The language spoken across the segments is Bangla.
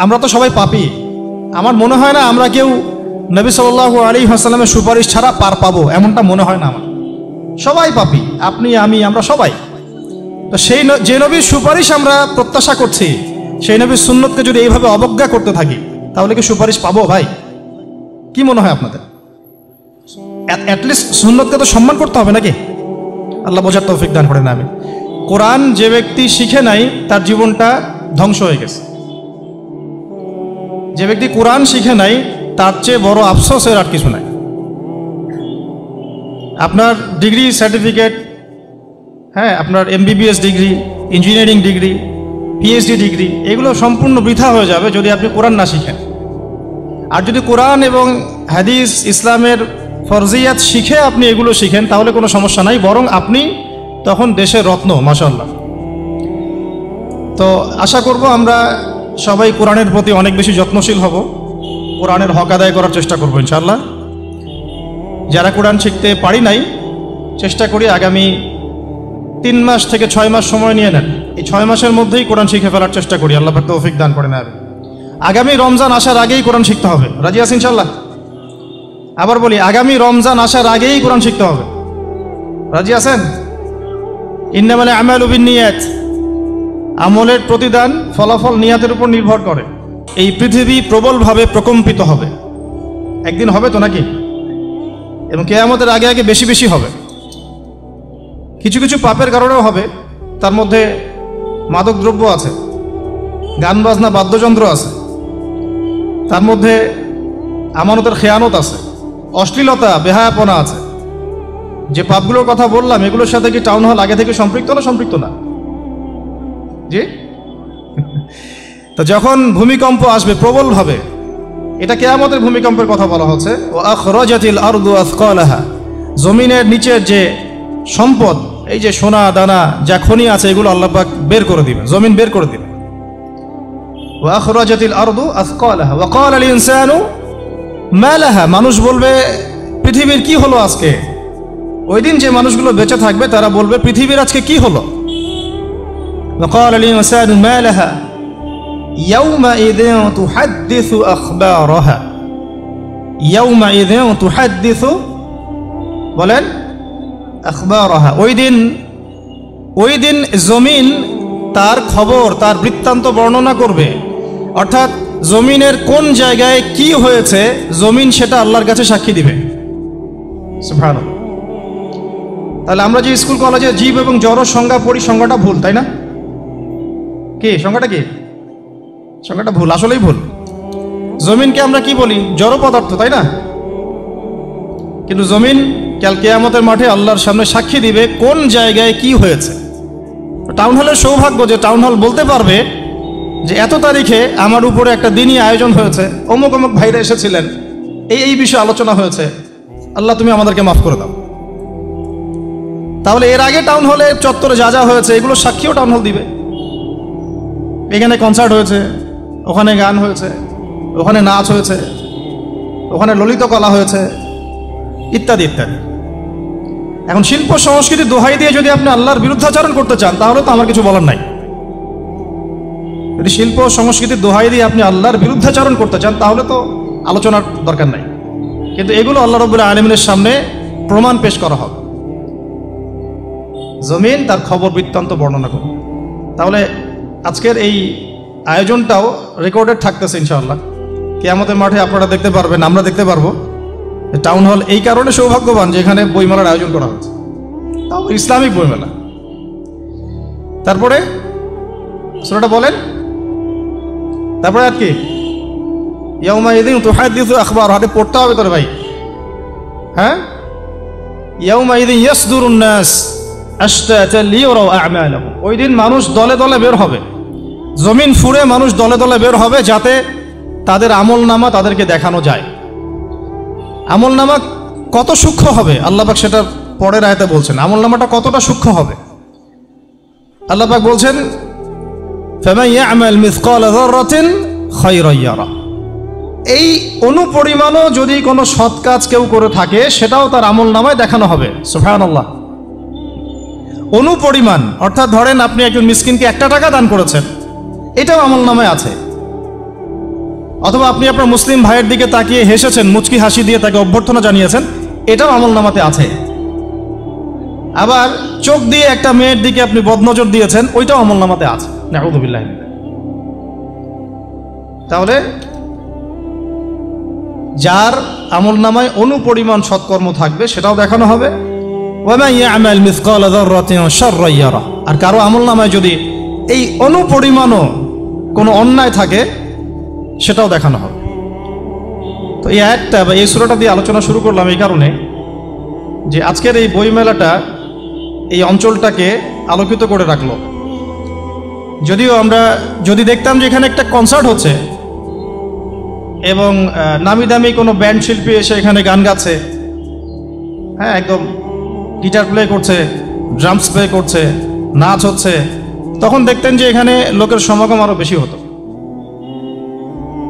আমরা তো সবাই পাপী। আমার মনে হয় না আমরা কেউ নবী সাল্লাল্লাহু আলাইহি ওয়াসাল্লামের সুপারিশ ছাড়া পার পাবো, এমনটা মনে হয় না আমার। সবাই পাপী, আপনি আমি আমরা সবাই। তো সেই যে নবীর সুপারিশ আমরা প্রত্যাশা করছি, সেই নবীর সুন্নতকে যদি এইভাবে অবজ্ঞা করতে থাকি, তাহলে কি সুপারিশ পাবো ভাই? কি মনে হয় আপনাদের? অ্যাটলিস্ট সুন্নতকে তো সম্মান করতে হবে নাকি? আল্লাহ বোঝার তৌফিক দান করেন। আমি কোরআন যে ব্যক্তি শিখে নাই তার জীবনটা ধ্বংস হয়ে গেছে। যে ব্যক্তি কোরআন শিখে নাই তার চেয়ে বড় আফসোসের আর কিছু নাই। আপনার ডিগ্রি সার্টিফিকেট, হ্যাঁ, আপনার MBBS degree, engineering degree, PhD degree, এগুলো সম্পূর্ণ বৃথা হয়ে যাবে যদি আপনি কোরআন না শিখেন। আর যদি কোরআন এবং হাদিস, ইসলামের ফরজিয়াত শিখে আপনি এগুলো শিখেন, তাহলে কোনো সমস্যা নাই, বরং আপনি তখন দেশের রত্ন, মাশাআল্লাহ। তো আশা করব আমরা সবাই কোরআনের প্রতি অনেক বেশি যত্নশীল হব, কোরআনের হক আদায় করার চেষ্টা করব ইনশাআল্লাহ। যারা কোরআন শিখতে পারি নাই, চেষ্টা করি আগামী 3 মাস থেকে 6 মাস সময় নিয়ে নেন। এই 6 মাসের মধ্যেই কোরআন শিখে ফেলার চেষ্টা করি, আল্লাহ পাক তৌফিক দান করেন। আগামী রমজান আসার আগেই কোরআন শিখতে হবে। রাজি আছেন ইনশাআল্লাহ? আবার বলি, আগামী রমজান আসার আগেই কোরআন শিখতে হবে। রাজি আছেন? ইন্নামাল আমালু বিন্নিয়াত, আমলের প্রতিদান ফলাফল নিয়াতের উপর নির্ভর করে। এই পৃথিবী প্রবলভাবে প্রকম্পিত হবে, একদিন হবে তো নাকি? এবং কিয়ামতের আগে আগে বেশি বেশি হবে। কিছু কিছু পাপের কারণেও হবে, তার মধ্যে মাদক দ্রব্য আছে, গান বাজনা বাদ্যযন্ত্র আছে, তার মধ্যে আমানতের খেয়ানত আছে, অশ্লীলতা বেহায়াপনা আছে। যে পাপগুলোর কথা বললাম, এগুলোর সাথে কি টাউন হল আগে থেকে সম্পৃক্ত না সম্পৃক্ত না? জি। তো যখন ভূমিকম্প আসবে প্রবলভাবে, এটা কিয়ামতের ভূমিকম্পের কথা বলা হচ্ছে। ও আখরাজাতিল আরদু আসকালাহা, জমিনের নিচের যে সম্পদ, এই যে সোনা দানা যা খনি আছে, এগুলো আল্লাহ পাক বের করে দিবে, জমিন বের করে দিবে। ও আখরাজাতিল আরদু আসকালাহা ওয়া ক্বালা আল ইনসানু মা লাহা, মানুষ বলবে পৃথিবীর কি হলো আজকে। ওই দিন যে মানুষগুলো বেঁচে থাকবে তারা বলবে পৃথিবীর আজকে কি হলো। ওয়া ক্বালা আল ইনসানু মা লাহা ইয়াউমাইযিন তুহাদ্দিসু আখবারাহা, ইয়াউমাইযিন তুহাদ্দিসু, বলেন, আখবারাহা, ওই দিন জমিন তার খবর, তার বৃত্তান্ত বর্ণনা করবে। অর্থাৎ জমিনের কোন জায়গায় কি হয়েছে, জমিন সেটা আল্লাহর কাছে সাক্ষী দিবে। সুবহানাল্লাহ। তাহলে আমরা যে স্কুল কলেজে জীব এবং জড় সংজ্ঞা পড়ি, সংজ্ঞাটা ভুল, তাই না? কি সংজ্ঞাটা? কি সংজ্ঞাটা ভুল, আসলেই ভুল। জমিনকে আমরা কি বলি? জড় পদার্থ, তাই না? কিন্তু জমিন কাল কিয়ামতের মাঠে আল্লাহর সামনে সাক্ষী দিবে কোন জায়গায় কি হয়েছে। টাউন হলের সৌভাগ্য যে টাউন হল বলতে পারবে যে এত তারিখে আমার উপরে একটা দিনই আয়োজন হয়েছে, অমুক অমুক ভাইরা এসেছিলেন, এই বিষয়ে আলোচনা হয়েছে, আল্লাহ তুমি আমাদেরকে মাফ করে দাও। তাহলে এর আগে টাউন হলে চত্বরে যা যা হয়েছে এগুলো সাক্ষীও টাউন হল দিবে। এখানে কনসার্ট হয়েছে, ওখানে গান হয়েছে, ওখানে নাচ হয়েছে, ওখানে ললিত কলা হয়েছে, ইত্যাদি ইত্যাদি। এখন শিল্প সংস্কৃতি দোহাই দিয়ে যদি আপনি আল্লাহর বিরুদ্ধাচরণ করতে চান, তাহলে তো আমার কিছু বলার নাই। যদি শিল্প সংস্কৃতির দোহাই দিয়ে আপনি আল্লাহর বিরুদ্ধাচরণ করতে চান, তাহলে তো আলোচনার দরকার নাই। কিন্তু এগুলো আল্লাহ রাব্বুল আলামিনের সামনে প্রমাণ পেশ করা হবে। জমিন তার খবর বৃত্তান্ত বর্ণনা করবে। তাহলে আজকের এই আয়োজনটাও রেকর্ডেড থাকতেছে ইনশাআল্লাহ। কিয়ামতের মাঠে আপনারা দেখতে পারবেন, আমরা দেখতে পারবো। টাউন হল এই কারণে সৌভাগ্যবান যে এখানে বইমেলার আয়োজন করা হচ্ছে, তাও ইসলামিক বইমেলা। তারপরে সূরাটা বলেন, তারপরে আর কি? ইয়াউমাইযিন তুহাদ্দিসু আখবারাহা, হাতে পড়তে হবে তোর ভাই। হ্যাঁ, ইয়াউমাইযিন ইয়াসদুরুন নাস আশতাতান লিয়ারাউ আ'মালাহুম, ওই দিন মানুষ দলে দলে বের হবে, জমিন ফুঁড়ে মানুষ দলে দলে বের হবে, যাতে তাদের আমলনামা তাদেরকে দেখানো যায়। আমলনামা কত সূক্ষ্ম হবে আল্লাহ পাক সেটা পরের আয়াতে বলছেন। আমলনামাটা কতটা সূক্ষ্ম হবে আল্লাহ পাক বলছেন, ফামান ইয়া'মাল মিসকালা যাররাতিন খায়রান ইয়ারা, এই অনুপরিমাণও যদি কোনো সৎ কাজ কেউ করে থাকে সেটাও তার আমলনামায় দেখানো হবে। সুবহানাল্লাহ। অনুপরিমাণ অর্থাৎ ধরেন আপনি একজন মিসকিনকে 1 টাকা দান করেছেন, এটাও আমলনামায় আছে। অথবা আপনি আপনার মুসলিম ভাইয়ের দিকে তাকিয়ে হেসেছেন, মুচকি হাসি দিয়ে তাকে অভ্যর্থনা জানিয়েছেন, এটাও আমলনামাতে আছে। আবার চোখ দিয়ে একটা মেয়ের দিকে আপনি বদনজর দিয়েছেন, ওইটাও আমলনামাতে আছে। নাউযুবিল্লাহ। তাহলে যার আমলনামায় অনুপরিমাণ সৎকর্ম থাকবে সেটাও দেখানো হবে। ওয়ামান ইয়ামাল মিসকালা যাররাতিন শাররান ইয়ারা। আর কারো আমলনামায় যদি এই অনুপরিমাণও কোনো অন্যায় থাকে সেটাও দেখানো হবে। তো এই আয়াতটা বা এই সূরাটা দিয়ে আলোচনা শুরু করলাম এই কারণে যে আজকের এই বইমেলাটা এই অঞ্চলটাকে আলোকিত করে রাখলো। যদিও আমরা যদি দেখতাম যে এখানে একটা কনসার্ট হচ্ছে এবং নামি দামি কোনো ব্যান্ড শিল্পী এসে এখানে গান গাচ্ছে, হ্যাঁ, একদম গিটার প্লে করছে, ড্রামস প্লে করছে, নাচ হচ্ছে, তখন দেখতেন যে এখানে লোকের সমাগম আরো বেশি হতো।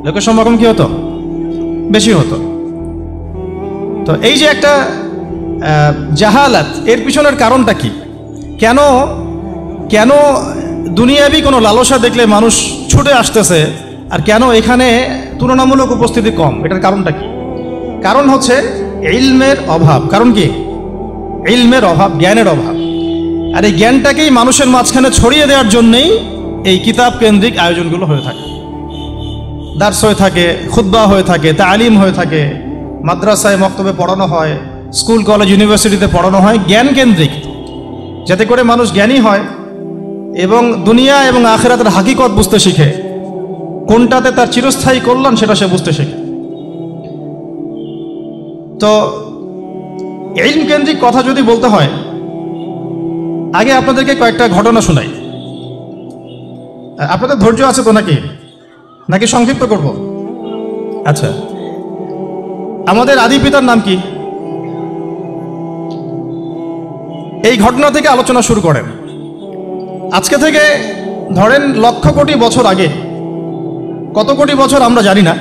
লোকের সমাগম কি হতো? বেশি হতো। তো এই যে একটা জাহালাত, এর পিছনের কারণটা কি? কেন কেন দুনিয়াবি কোনো লালসা দেখলে মানুষ ছুটে আসতেছে, আর কেন এখানে তুলনামূলক উপস্থিতি কম? এটার কারণটা কি? কারণ হচ্ছে ইলমের অভাব। কারণ কি? ইলমের অভাব, জ্ঞানের অভাব। আর এই জ্ঞানটাকেই মানুষের মাঝখানে ছড়িয়ে দেওয়ার জন্যই এই কিতাব কেন্দ্রিক আয়োজনগুলো হয়ে থাকে। দার্স হয়ে থাকে, খুতবা হয়ে থাকে, তালিম হয়ে থাকে, মাদ্রাসায় মক্তবে পড়ানো হয়, স্কুল কলেজ ইউনিভার্সিটিতে পড়ানো হয়, জ্ঞান কেন্দ্রিক, যাতে করে মানুষ জ্ঞানী হয় এবং দুনিয়া এবং আখিরাতের হাকিকত বুঝতে শিখে, কোনটাতে তার চিরস্থায়ী কল্যাণ সেটা সে বুঝতে শিখে। তো ইলম কেন্দ্রিক কথা যদি বলতে হয়, আগে আপনাদেরকে কয়েকটা ঘটনা শোনাই। আপনাদের ধৈর্য আছে তো নাকি নাকি সংক্ষিপ্ত করব? আচ্ছা, আমাদের আদি পিতার নাম কি? এই ঘটনা থেকে আলোচনা শুরু করেন। আজকে থেকে ধরেন লক্ষ কোটি বছর আগে, কত কোটি বছর আমরা জানি না,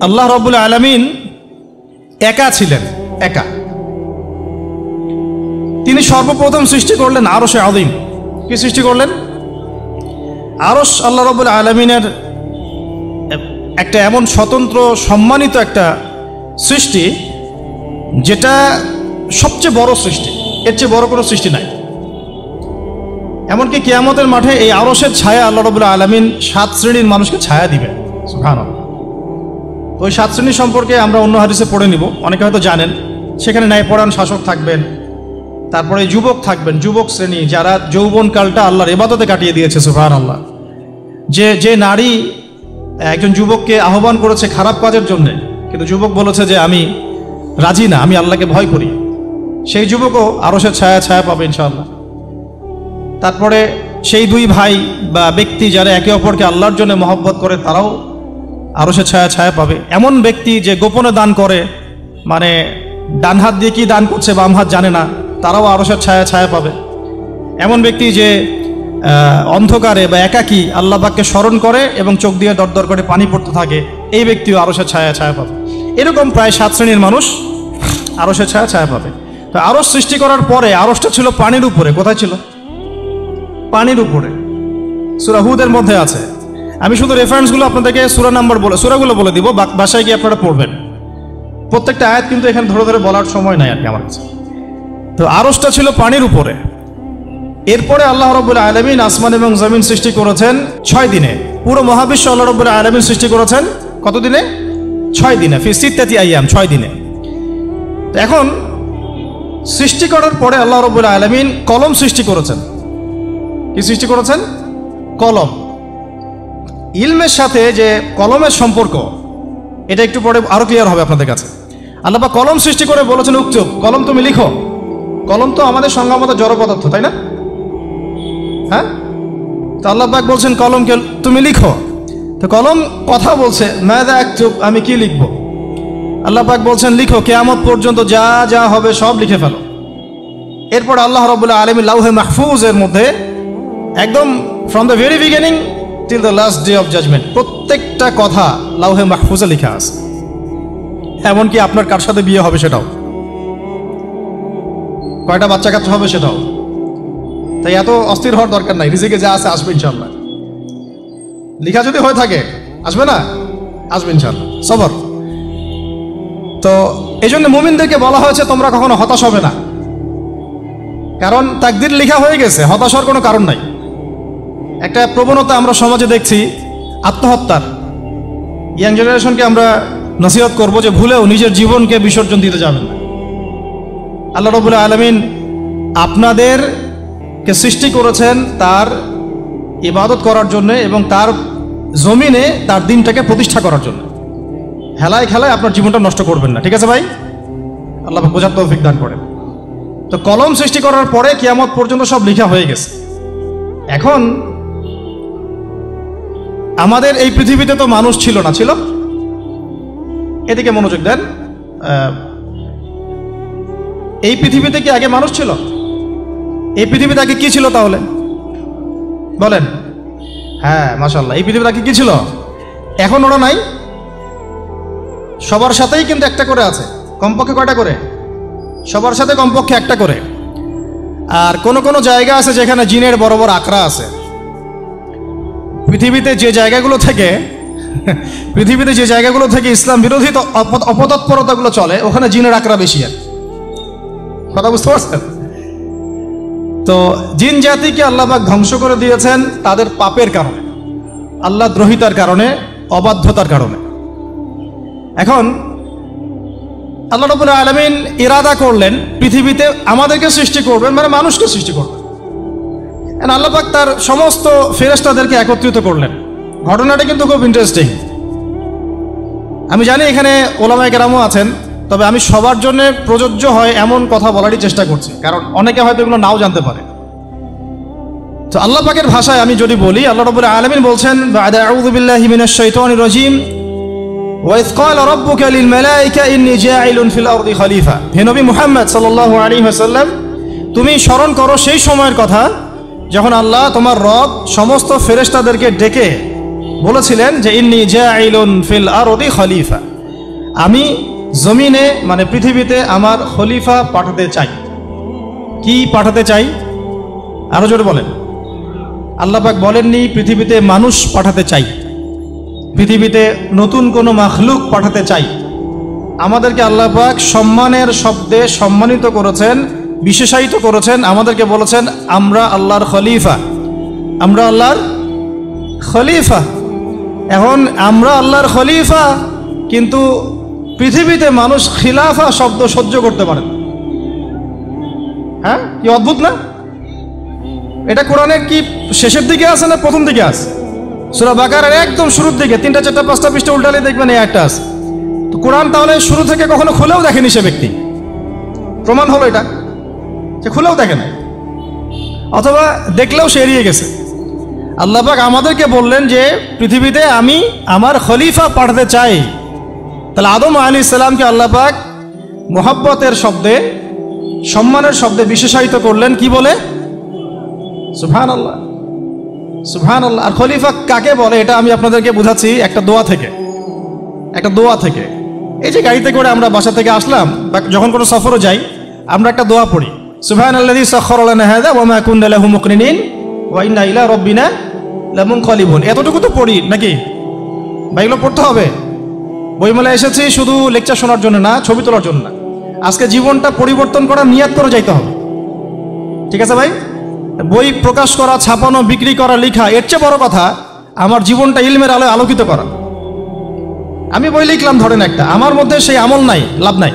আল্লাহ রাব্বুল আলামিন একা ছিলেন, একা। তিনি সর্বপ্রথম সৃষ্টি করলেন আরশে আযীম। কি সৃষ্টি করলেন? আরশ আল্লাহ রাব্বুল আলামিনের একটা এমন স্বতন্ত্র সম্মানিত একটা সৃষ্টি, যেটা সবচেয়ে বড় সৃষ্টি, এর চেয়ে বড় কোনো সৃষ্টি নাই। এমনকি কিয়ামতের মাঠে এই আরশের ছায়া আল্লাহ রাব্বুল আলামিন 7 শ্রেণীর মানুষকে ছায়া দিবেন। সুবহানাল্লাহ। ওই 7 শ্রেণী সম্পর্কে আমরা অন্য হাদিসে পড়ে নিব, অনেকে হয়তো জানেন। সেখানে ন্যায়পরায়ণ শাসক থাকবেন, তারপরে যুবক থাকবেন, যুবক শ্রেণী যারা যৌবনকালটা আল্লাহর ইবাদতে কাটিয়ে দিয়েছে। সুবহানাল্লাহ। যে নারী একজন যুবককে আহ্বান করেছে খারাপ কাজের জন্য, কিন্তু যুবক বলেছে যে আমি রাজি না, আমি আল্লাহকে ভয় করি, সেই যুবকও আরশের ছায়া পাবে ইনশাআল্লাহ। তারপরে সেই দুই ভাই বা ব্যক্তি যারা একে অপরকে আল্লাহর জন্য মহব্বত করে, তারাও আরশের ছায়া পাবে। এমন ব্যক্তি যে গোপনে দান করে, মানে ডান হাত দিয়ে কি দান করছে বাম হাত জানে না, তারাও আরশের ছায়া পাবে। এমন ব্যক্তি যে অন্ধকারে বা একাকী আল্লাহ পাককে স্মরণ করে এবং চোখ দিয়ে দরদর করে পানি পড়তে থাকে, এই ব্যক্তিও আরশের ছায়া পাবে। এরকম প্রায় 7 শ্রেণীর মানুষ আরশের ছায়া পাবে। তো আরশ সৃষ্টি করার পরে আরশটা ছিল পানির উপরে। কোথায় ছিল? পানির উপরে। সূরা হুদের মধ্যে আছে। আমি শুধু রেফারেন্সগুলো আপনাদেরকে সূরাগুলো বলে দিব, বাসায় গিয়ে আপনারা পড়বেন। প্রত্যেকটা আয়াত কিন্তু এখানে ধরে ধরে বলার সময় নাই আর কি আমার কাছে। তো আরশটা ছিল পানির উপরে। এরপরে আল্লাহ রাব্বুল আলামিন আসমান এবং জমিন সৃষ্টি করেছেন 6 দিনে। পুরো মহাবিশ্ব আল্লাহ রাব্বুল আলামিন সৃষ্টি করেছেন কত দিনে? 6 দিনে। ফি সিত্তাতি আইয়াম, 6 দিনে। এখন সৃষ্টি করার পরে আল্লাহ রাব্বুল আলামিন কলম সৃষ্টি করেছেন। কি সৃষ্টি করেছেন? কলম। ইলমের সাথে যে কলমের সম্পর্ক, এটা একটু পরে আরো ক্লিয়ার হবে আপনাদের কাছে। আল্লাহ পাক কলম সৃষ্টি করে বলেছেন, উক্তুব, কলম তুমি লিখো। কলম তো আমাদের সংজ্ঞা মতো জড় পদার্থ, তাই না? হ্যাঁ, তো আল্লাহ পাক বলছেন কলমকে তুমি লিখো। তো কলম কথা বলছে, মাযা আকতুব, আমি কি লিখবো? আল্লাহ পাক বলছেন লিখো, কিয়ামত পর্যন্ত যা যা হবে সব লিখে ফেলো। এরপর আল্লাহ রাব্বুল আলামিন লাউহে মাহফুজের মধ্যে একদম from the very beginning till the last day of judgement প্রত্যেকটা কথা লাউহে মাহফুজে লেখা আছে। এমনকি আপনার কার সাথে বিয়ে হবে সেটাও, কয়টা বাচ্চা কাচ্চা হবে সেটাও। তাই এত অস্থির হওয়ার দরকার নাই, রিজিকে যা আছে আসবে ইনশাআল্লাহ। লেখা যদি হয়ে থাকে আসবে না? আসবে ইনশাআল্লাহ, সবর। তো এই জন্য মুমিনদেরকে বলা হয়েছে তোমরা কখনো হতাশ হবে না, কারণ তাকদীর লেখা হয়ে গেছে, হতাশার কোনো কারণ নাই। একটা প্রবণতা আমরা সমাজে দেখছি আত্মহত্যার। ইয়াং জেনারেশনকে আমরা নসিহত করব যে ভুলেও নিজের জীবনকে বিসর্জন দিতে যাবেন না। আল্লাহ রাব্বুল আলামিন আপনাদেরকে সৃষ্টি করেছেন তার ইবাদত করার জন্য এবং তার জমিনে তার দিনটাকে প্রতিষ্ঠা করার জন্য। হেলায় খেলায় আপনার জীবনটা নষ্ট করবেন না, ঠিক আছে ভাই? আল্লাহ বোঝার তৌফিক দান করেন। তো কলম সৃষ্টি করার পরে কিয়ামত পর্যন্ত সব লেখা হয়ে গেছে। এখন আমাদের এই পৃথিবীতে তো মানুষ ছিল না, ছিল? এদিকে মনোযোগ দেন। এই পৃথিবীতে কি আগে মানুষ ছিল? এই পৃথিবীতে আগে কি ছিল তাহলে বলেন? হ্যাঁ, মাশাআল্লাহ, এই পৃথিবীতে আগে কি ছিল? এখন ওরা নাই? সবার সাথেই কিন্তু একটা করে আছে, কমপক্ষে কয়টা করে? সবার সাথে কমপক্ষে একটা করে। আর কোন কোন জায়গা আছে যেখানে জিনের বড় বড় আকড়া আছে। পৃথিবীতে যে জায়গাগুলো থেকে ইসলাম বিরোধী অপতৎপরতাগুলো চলে, ওখানে জিনের আকড়া বেশি। আর কথা বুঝতে পারছেন? তো জিন জাতিকে আল্লাহ পাক ধ্বংস করে দিয়েছেন তাদের পাপের কারণে, আল্লাহ দ্রোহিতার কারণে, অবাধ্যতার কারণে। এখন আল্লাহ রাব্বুল আলামিন ইরাদা করলেন পৃথিবীতে আমাদেরকে সৃষ্টি করবেন, মানে মানুষকে সৃষ্টি করবেন। আল্লাহ পাক তার সমস্ত ফেরেশতাদেরকে একত্রিত করলেন। ঘটনাটা কিন্তু খুব ইন্টারেস্টিং। আমি জানি এখানে ওলামায়ে কেরামও আছেন, তবে আমি সবার জন্য প্রযোজ্য হয় এমন কথা বলারই চেষ্টা করছি, কারণ অনেকে হয়তো এগুলো নাও জানতে পারে। তো আল্লাহ পাকের ভাষায় আমি যদি বলি, আল্লাহ রাব্বুল আলামিন বলছেন, বা'দা আউযু বিল্লাহি মিনাশ শাইতানির রাজীম, ওয়াইয ক্বালা রাব্বুকা লিল মালায়েকা ইন্নী জাইলুন ফিল আরদি খলিফা। হে নবী মুহাম্মদ সাল্লাল্লাহু আলাইহি ওয়াসাল্লাম, তুমি স্মরণ করো সেই সময়ের কথা যখন আল্লাহ তোমার রব সমস্ত ফেরেশতাদেরকে ডেকে বলেছিলেন যে ইন্নী জাইলুন ফিল আরদি খলিফা, আমি জমিনে মানে পৃথিবীতে আমার খলিফা পাঠাতে চাই। কি পাঠাতে চাই? আরো জোরে বলেন। আল্লাহ পাক বলেননি পৃথিবীতে মানুষ পাঠাতে চাই, পৃথিবীতে নতুন কোনো মাখলুক পাঠাতে চাই। আমাদেরকে আল্লাহ পাক সম্মানের শব্দে সম্মানিত করেছেন, বিশেষায়িত করেছেন। আমাদেরকে বলেছেন আমরা আল্লাহর খলিফা, আমরা আল্লাহর খলিফা। এখন আমরা আল্লাহর খলিফা, কিন্তু পৃথিবীতে মানুষ খিলাফা শব্দ সহ্য করতে পারে না। হ্যাঁ, কি অদ্ভুত না? এটা কোরআনের কি শেষের দিকে আছে না প্রথম দিকে আছে? সূরা বাকারার একদম শুরুর দিকে 3টা 4টা 5টা পৃষ্ঠা উল্টালে দেখবেন এই একটা আছে। তো কোরআন তাহলে শুরু থেকে কখনো খুলেও দেখেনি সে ব্যক্তি। প্রমাণ হলো এটা যে খুলেও দেখে না, অথবা দেখলেও সে এড়িয়ে গেছে। আল্লাহ পাক আমাদেরকে বললেন যে পৃথিবীতে আমি আমার খলিফা পাঠাতে চাই। তাহলে আদম আলাইহিস সালামকে আল্লাহ পাক মোহাব্বতের শব্দে, সম্মানের শব্দে বিশেষায়িত করলেন কি বলে? সুবহানাল্লাহ, সুবহানাল্লাহ। আর খলিফা কাকে বলে এটা আমি আপনাদেরকে বুঝাচ্ছি একটা দোয়া থেকে। এই যে গাড়িতে করে আমরা বাসা থেকে আসলাম বা যখন কোনো সফরে যাই, আমরা একটা দোয়া পড়ি, সুবহানাল্লাযী সাখখারা লানা হাযা ওয়া মা কুননা লাহু মুকরিনিন ওয়া ইন্না ইলা রাব্বিনা লামুনকালিবুন। এতটুকু তো পড়ি নাকি? বা এগুলো পড়তে হবে? বইমেলায় এসেছি শুধু লেকচার শোনার জন্য না, ছবি তোলার জন্য না। আজকে জীবনটা পরিবর্তন করার নিয়ত করে যাইতে হবে, ঠিক আছে ভাই? বই প্রকাশ করা, ছাপানো, বিক্রি করা, লেখা, এর চেয়ে বড় কথা আমার জীবনটা ইলমের আলোয় আলোকিত করা। আমি বই লিখলাম ধরেন একটা, আমার মধ্যে সেই আমল নাই, লাভ নাই।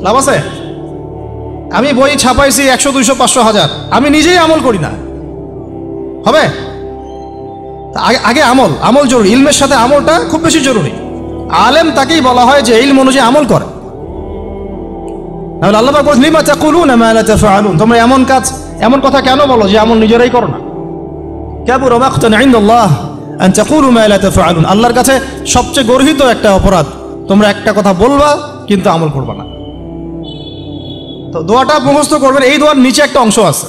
লাভ আছে? আমি বই ছাপাইছি 100, 200, 500, 1000, আমি নিজেই আমল করি না, হবে? আগে আমল জরুরি। ইলমের সাথে আমলটা খুব বেশি জরুরি। আলেম তাকেই বলা হয় যে ইলম অনুযায়ী আমল করে। তাহলে আল্লাহ পাক বলেন লিমা তাকুলুনা মা লা তাফআলুন, তোমরা এমন কথা কেন বলো যে আমল নিজেরাই করো না? কাবুরা মাকতান ইনদাল্লাহ আন তাকুলু মা লা তাফআলুন, আল্লাহর কাছে সবচেয়ে গর্হিত একটা অপরাধ তোমরা একটা কথা বলবা কিন্তু আমল করবা না। তো দোয়াটা মুখস্থ করবেন। এই দোয়ার নিচে একটা অংশ আছে,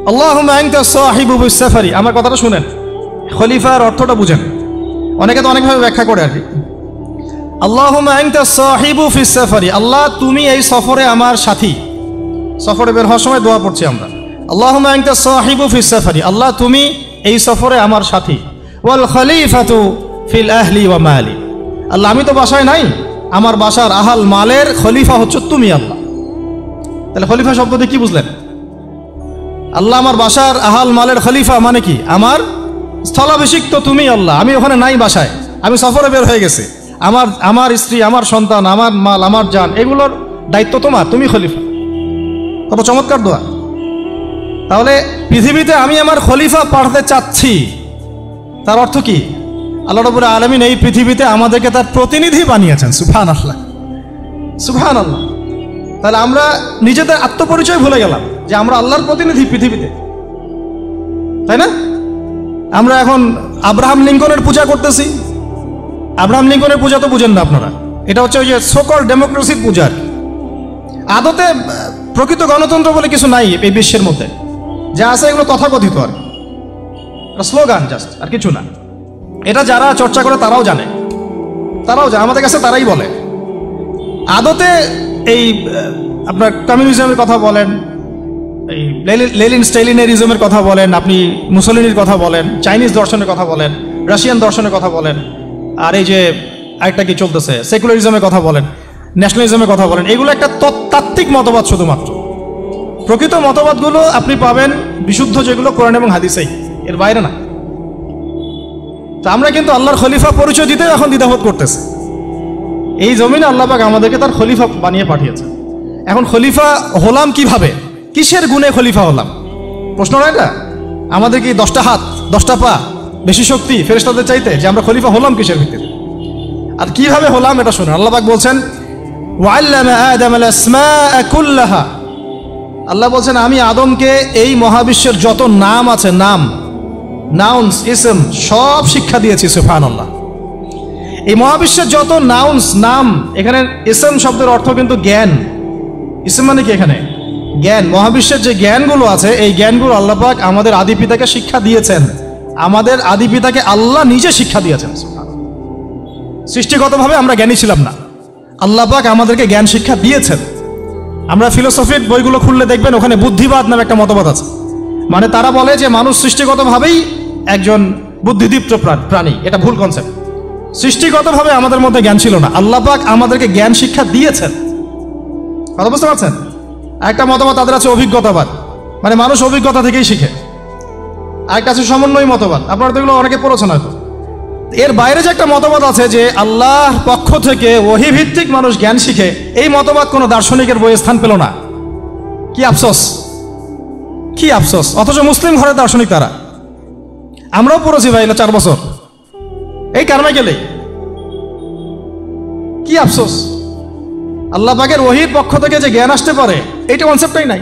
আল্লাহুম্মা আনতা সাহিবু ফিস সাফারি। আমার কথাটা শুনেন, খলিফার অর্থটা বুঝেন। অনেকে তো অনেকভাবে ব্যাখ্যা করে আর কি। আল্লাহুম্মা আনতা সাহিবু ফিস সাফারি, আল্লাহ তুমি এই সফরে আমার সাথী। সফরে বের হওয়ার সময় দোয়া পড়ছি আমরা, আল্লাহুম্মা আনতা সাহিবু ফিস সাফারি, আল্লাহ তুমি এই সফরে আমার সাথী। ওয়াল খলিফাতু ফিল আহলি ওয়া মালি। আল্লাহ আমি তো বাসায় নাই, আমার বাসার আহাল মালের খলিফা হচ্ছে তুমি আল্লাহ। তাহলে খলিফা শব্দ দিয়ে কি বুঝলেন? আল্লাহ আমার বাসার আহাল মালের খলিফা মানে কি? আমার স্থলাভিষিক্ত তুমি আল্লাহ। আমি ওখানে নাই বাসায়, আমি সফরে বের হয়ে গেছি। আমার স্ত্রী, আমার সন্তান, আমার মাল, আমার জান, এগুলোর দায়িত্ব তোমার, তুমি খলিফা। কত চমৎকার দোয়া। তাহলে পৃথিবীতে আমি আমার খলিফা পাঠাতে চাচ্ছি, তার অর্থ কি? আল্লাহ রাব্বুল আলামিন এই পৃথিবীতে আমাদেরকে তার প্রতিনিধি বানিয়েছেন। সুবহানাল্লাহ, সুবহানাল্লাহ। তাহলে আমরা নিজেদের আত্মপরিচয় ভুলে গেলাম যে আমরা আল্লাহর প্রতিনিধি পৃথিবীতে, তাই না? আমরা এখন আব্রাহাম লিঙ্কনের পূজা করতেছি। আব্রাহাম লিঙ্কনের পূজা তো বুঝেন না আপনারা, এটা হচ্ছে ওই যে সোকল ডেমোক্রেসির পূজার। আদতে প্রকৃত গণতন্ত্র বলে কিছু নাই এই বিশ্বের মধ্যে, যা আছে এগুলো তথাকথিত আর স্লোগান, জাস্ট, আর কিছু না। এটা যারা চর্চা করে তারাও জানে, আমাদের কাছে তারাই বলে। আদতে এই আপনার কমিউনিজমের কথা বলেন, এই লেনিন স্টেলিনারিজমের কথা বলেন, আপনি মুসলিনের কথা বলেন, চাইনিজ দর্শনের কথা বলেন, রাশিয়ান দর্শনের কথা বলেন, আর এই যে আরেকটা কি চলতেছে সেকুলারিজমের কথা বলেন, ন্যাশনালিজমের কথা বলেন, এগুলো একটা তাত্ত্বিক মতবাদ শুধুমাত্র। প্রকৃত মতবাদগুলো আপনি পাবেন বিশুদ্ধ যেগুলো কোরআন এবং হাদিসেই, এর বাইরে না। তো আমরা কিন্তু আল্লাহর খলিফা পরিচয় দিতে এখন দ্বিধাবোধ করতেছে। এই জমিনে আল্লাহ পাক আমাদেরকে তার খলিফা বানিয়ে পাঠিয়েছে। এখন খলিফা হলাম কিভাবে? কিসের গুণে খলিফা হলাম? প্রশ্ন না এটা? আমাদের কি 10টা হাত, 10টা পা, বেশি শক্তি ফেরেশতাদের চাইতে, যে আমরা খলিফা হলাম কিসের ভিত্তিতে আর কিভাবে হলাম? এটা শুনুন। আল্লাহ পাক বলছেন ওয়াল্লামা আদামাল আসমাআ কুল্লাহা। আল্লাহ বলছেন আমি আদমকে এই মহাবিশ্বের যত নাম আছে, নাউন্স, ইসম, সব শিক্ষা দিয়েছি। সুবহানাল্লাহ। এই মহাবিশ্বের যত নাম, এখানে ইসম শব্দের অর্থ কিন্তু জ্ঞান। ইসম মানে কি? এখানে জ্ঞান। মহাবিশ্বের যে জ্ঞানগুলো আছে, এই জ্ঞানগুলো আল্লাহ পাক আমাদের আদি পিতাকে শিক্ষা দিয়েছেন। আমাদের আদি পিতাকে আল্লাহ নিজে শিক্ষা দিয়েছেন। সৃষ্টিগতভাবে আমরা জ্ঞানী ছিলাম না, আল্লাহ পাক আমাদেরকে জ্ঞান শিক্ষা দিয়েছেন। আমরা ফিলোসফির বইগুলো খুললে দেখবেন ওখানে বুদ্ধিবাদ নামে একটা মতবাদ আছে। মানে তারা বলে যে মানুষ সৃষ্টিগতভাবেই একজন বুদ্ধিদীপ্ত প্রাণী। এটা ভুল কনসেপ্ট। সৃষ্টিগতভাবে আমাদের মধ্যে জ্ঞান ছিল না, আল্লাহ পাক আমাদেরকে জ্ঞান শিক্ষা দিয়েছেন। কথা বুঝতে পারছেন? একটা মতবাদ তাদের আছে অভিজ্ঞতাবাদ, মানে মানুষ অভিজ্ঞতা থেকেই শিখে। আরেকটা আছে সমন্বয় মতবাদ, আপনারা তো এগুলো অনেকে পড়েছেন হয়তো। এর বাইরে যে একটা মতবাদ আছে যে আল্লাহর পক্ষ থেকে ওহী ভিত্তিক মানুষ জ্ঞান শিখে, এই মতবাদ কোনো দার্শনিকের বইয়ে স্থান পেল না। কি আফসোস, কি আফসোস! অথচ মুসলিম ঘরের দার্শনিক তারা। আমরাও পড়েছি ভাই 4 বছর এই কারণে গেলেই। কি আফসোস! আল্লাহ পাকের ওহীর পক্ষ থেকে যে জ্ঞান আসতে পারে, এইটা কনসেপ্টটাই নাই।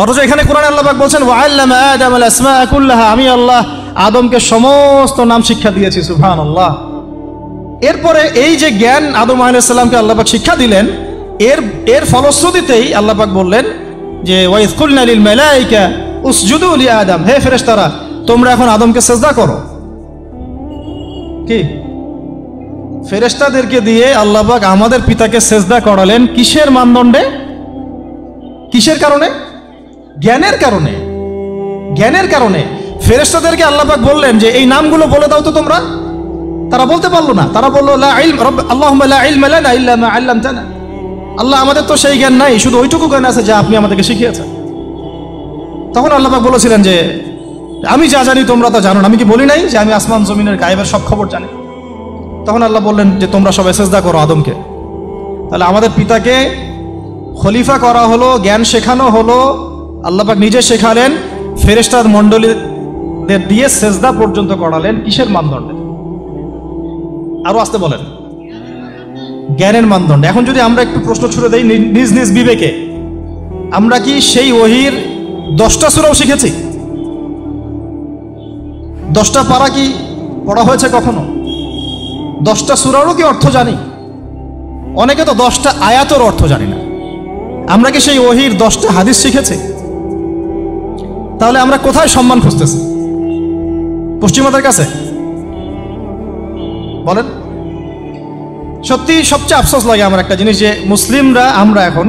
অথচ এখানে কোরআনে আল্লাহ পাক বলছেন ওয়াল্লামা আদামাল আসমাআ কুল্লাহা, আমি আল্লাহ আদমকে সমস্ত নাম শিক্ষা দিয়েছি। সুবহানাল্লাহ। এরপরে এই যে জ্ঞান আদম আলাইহিস সালামকে আল্লাহ পাক শিক্ষা দিলেন, এর ফলশ্রুতিতেই আল্লাহ পাক বললেন যে ওয়াইয কুলনা লিল মালাইকা উসজুদু লি আদম, হে ফেরেশতারা তোমরা এখন আদমকে সিজদা করো। কি ফেরেশতাদেরকে দিয়ে আল্লাহ পাক আমাদের পিতাকে সিজদা করালেন কিসের মানদণ্ডে? কিসের কারণে? জ্ঞানের কারণে। জ্ঞানের কারণে ফেরেশতাদেরকে আল্লাহ পাক বললেন যে এই নামগুলো বলে দাও তো তোমরা। তারা বলতে পারলো না, তারা বললো লা ইলম আল্লাহুম্মা লা ইলমা লানা ইল্লা মা আল্লামতানা। আল্লাহ আমাদের তো সেই জ্ঞান নাই, শুধু ওইটুকু জ্ঞান আছে যা আপনি আমাদেরকে শিখিয়েছেন। তখন আল্লাহ পাক বলেছিলেন যে আমি যা জানি তোমরা তা জানো না। আমি কি বলি নাই যে আমি আসমান জমিনের গায়েবের সব খবর জানি? তখন আল্লাহ বললেন যে তোমরা সবাই সিজদা করো আদমকে। তাহলে আমাদের পিতাকে খলিফা করা হলো, জ্ঞান শেখানো হলো, আল্লাহ পাক নিজে শেখালেন, ফেরেশতার মণ্ডলীদের দিয়ে সিজদা পর্যন্ত করালেন। কিসের মানদণ্ডে? আরো আসতে বলেন, জ্ঞানের মানদণ্ডে। এখন যদি আমরা একটু প্রশ্ন ছুড়ে দেই নিজ নিজ বিবেকে, আমরা কি সেই ওহীর 10টা সূরাও শিখেছি? 10টা পারা কি পড়া হয়েছে কখনো? 10টা সূরারও কি অর্থ জানি? অনেকে তো 10টা আয়াতের অর্থ জানি না। আমরা কি সেই ওহীর 10টা হাদিস শিখেছি? তাহলে আমরা কোথায় সম্মান খুঁজতেছি? পশ্চিমাদের কাছে? বলেন। সত্যি সবচেয়ে আফসোস লাগে আমার একটা জিনিস, যে মুসলিমরা আমরা এখন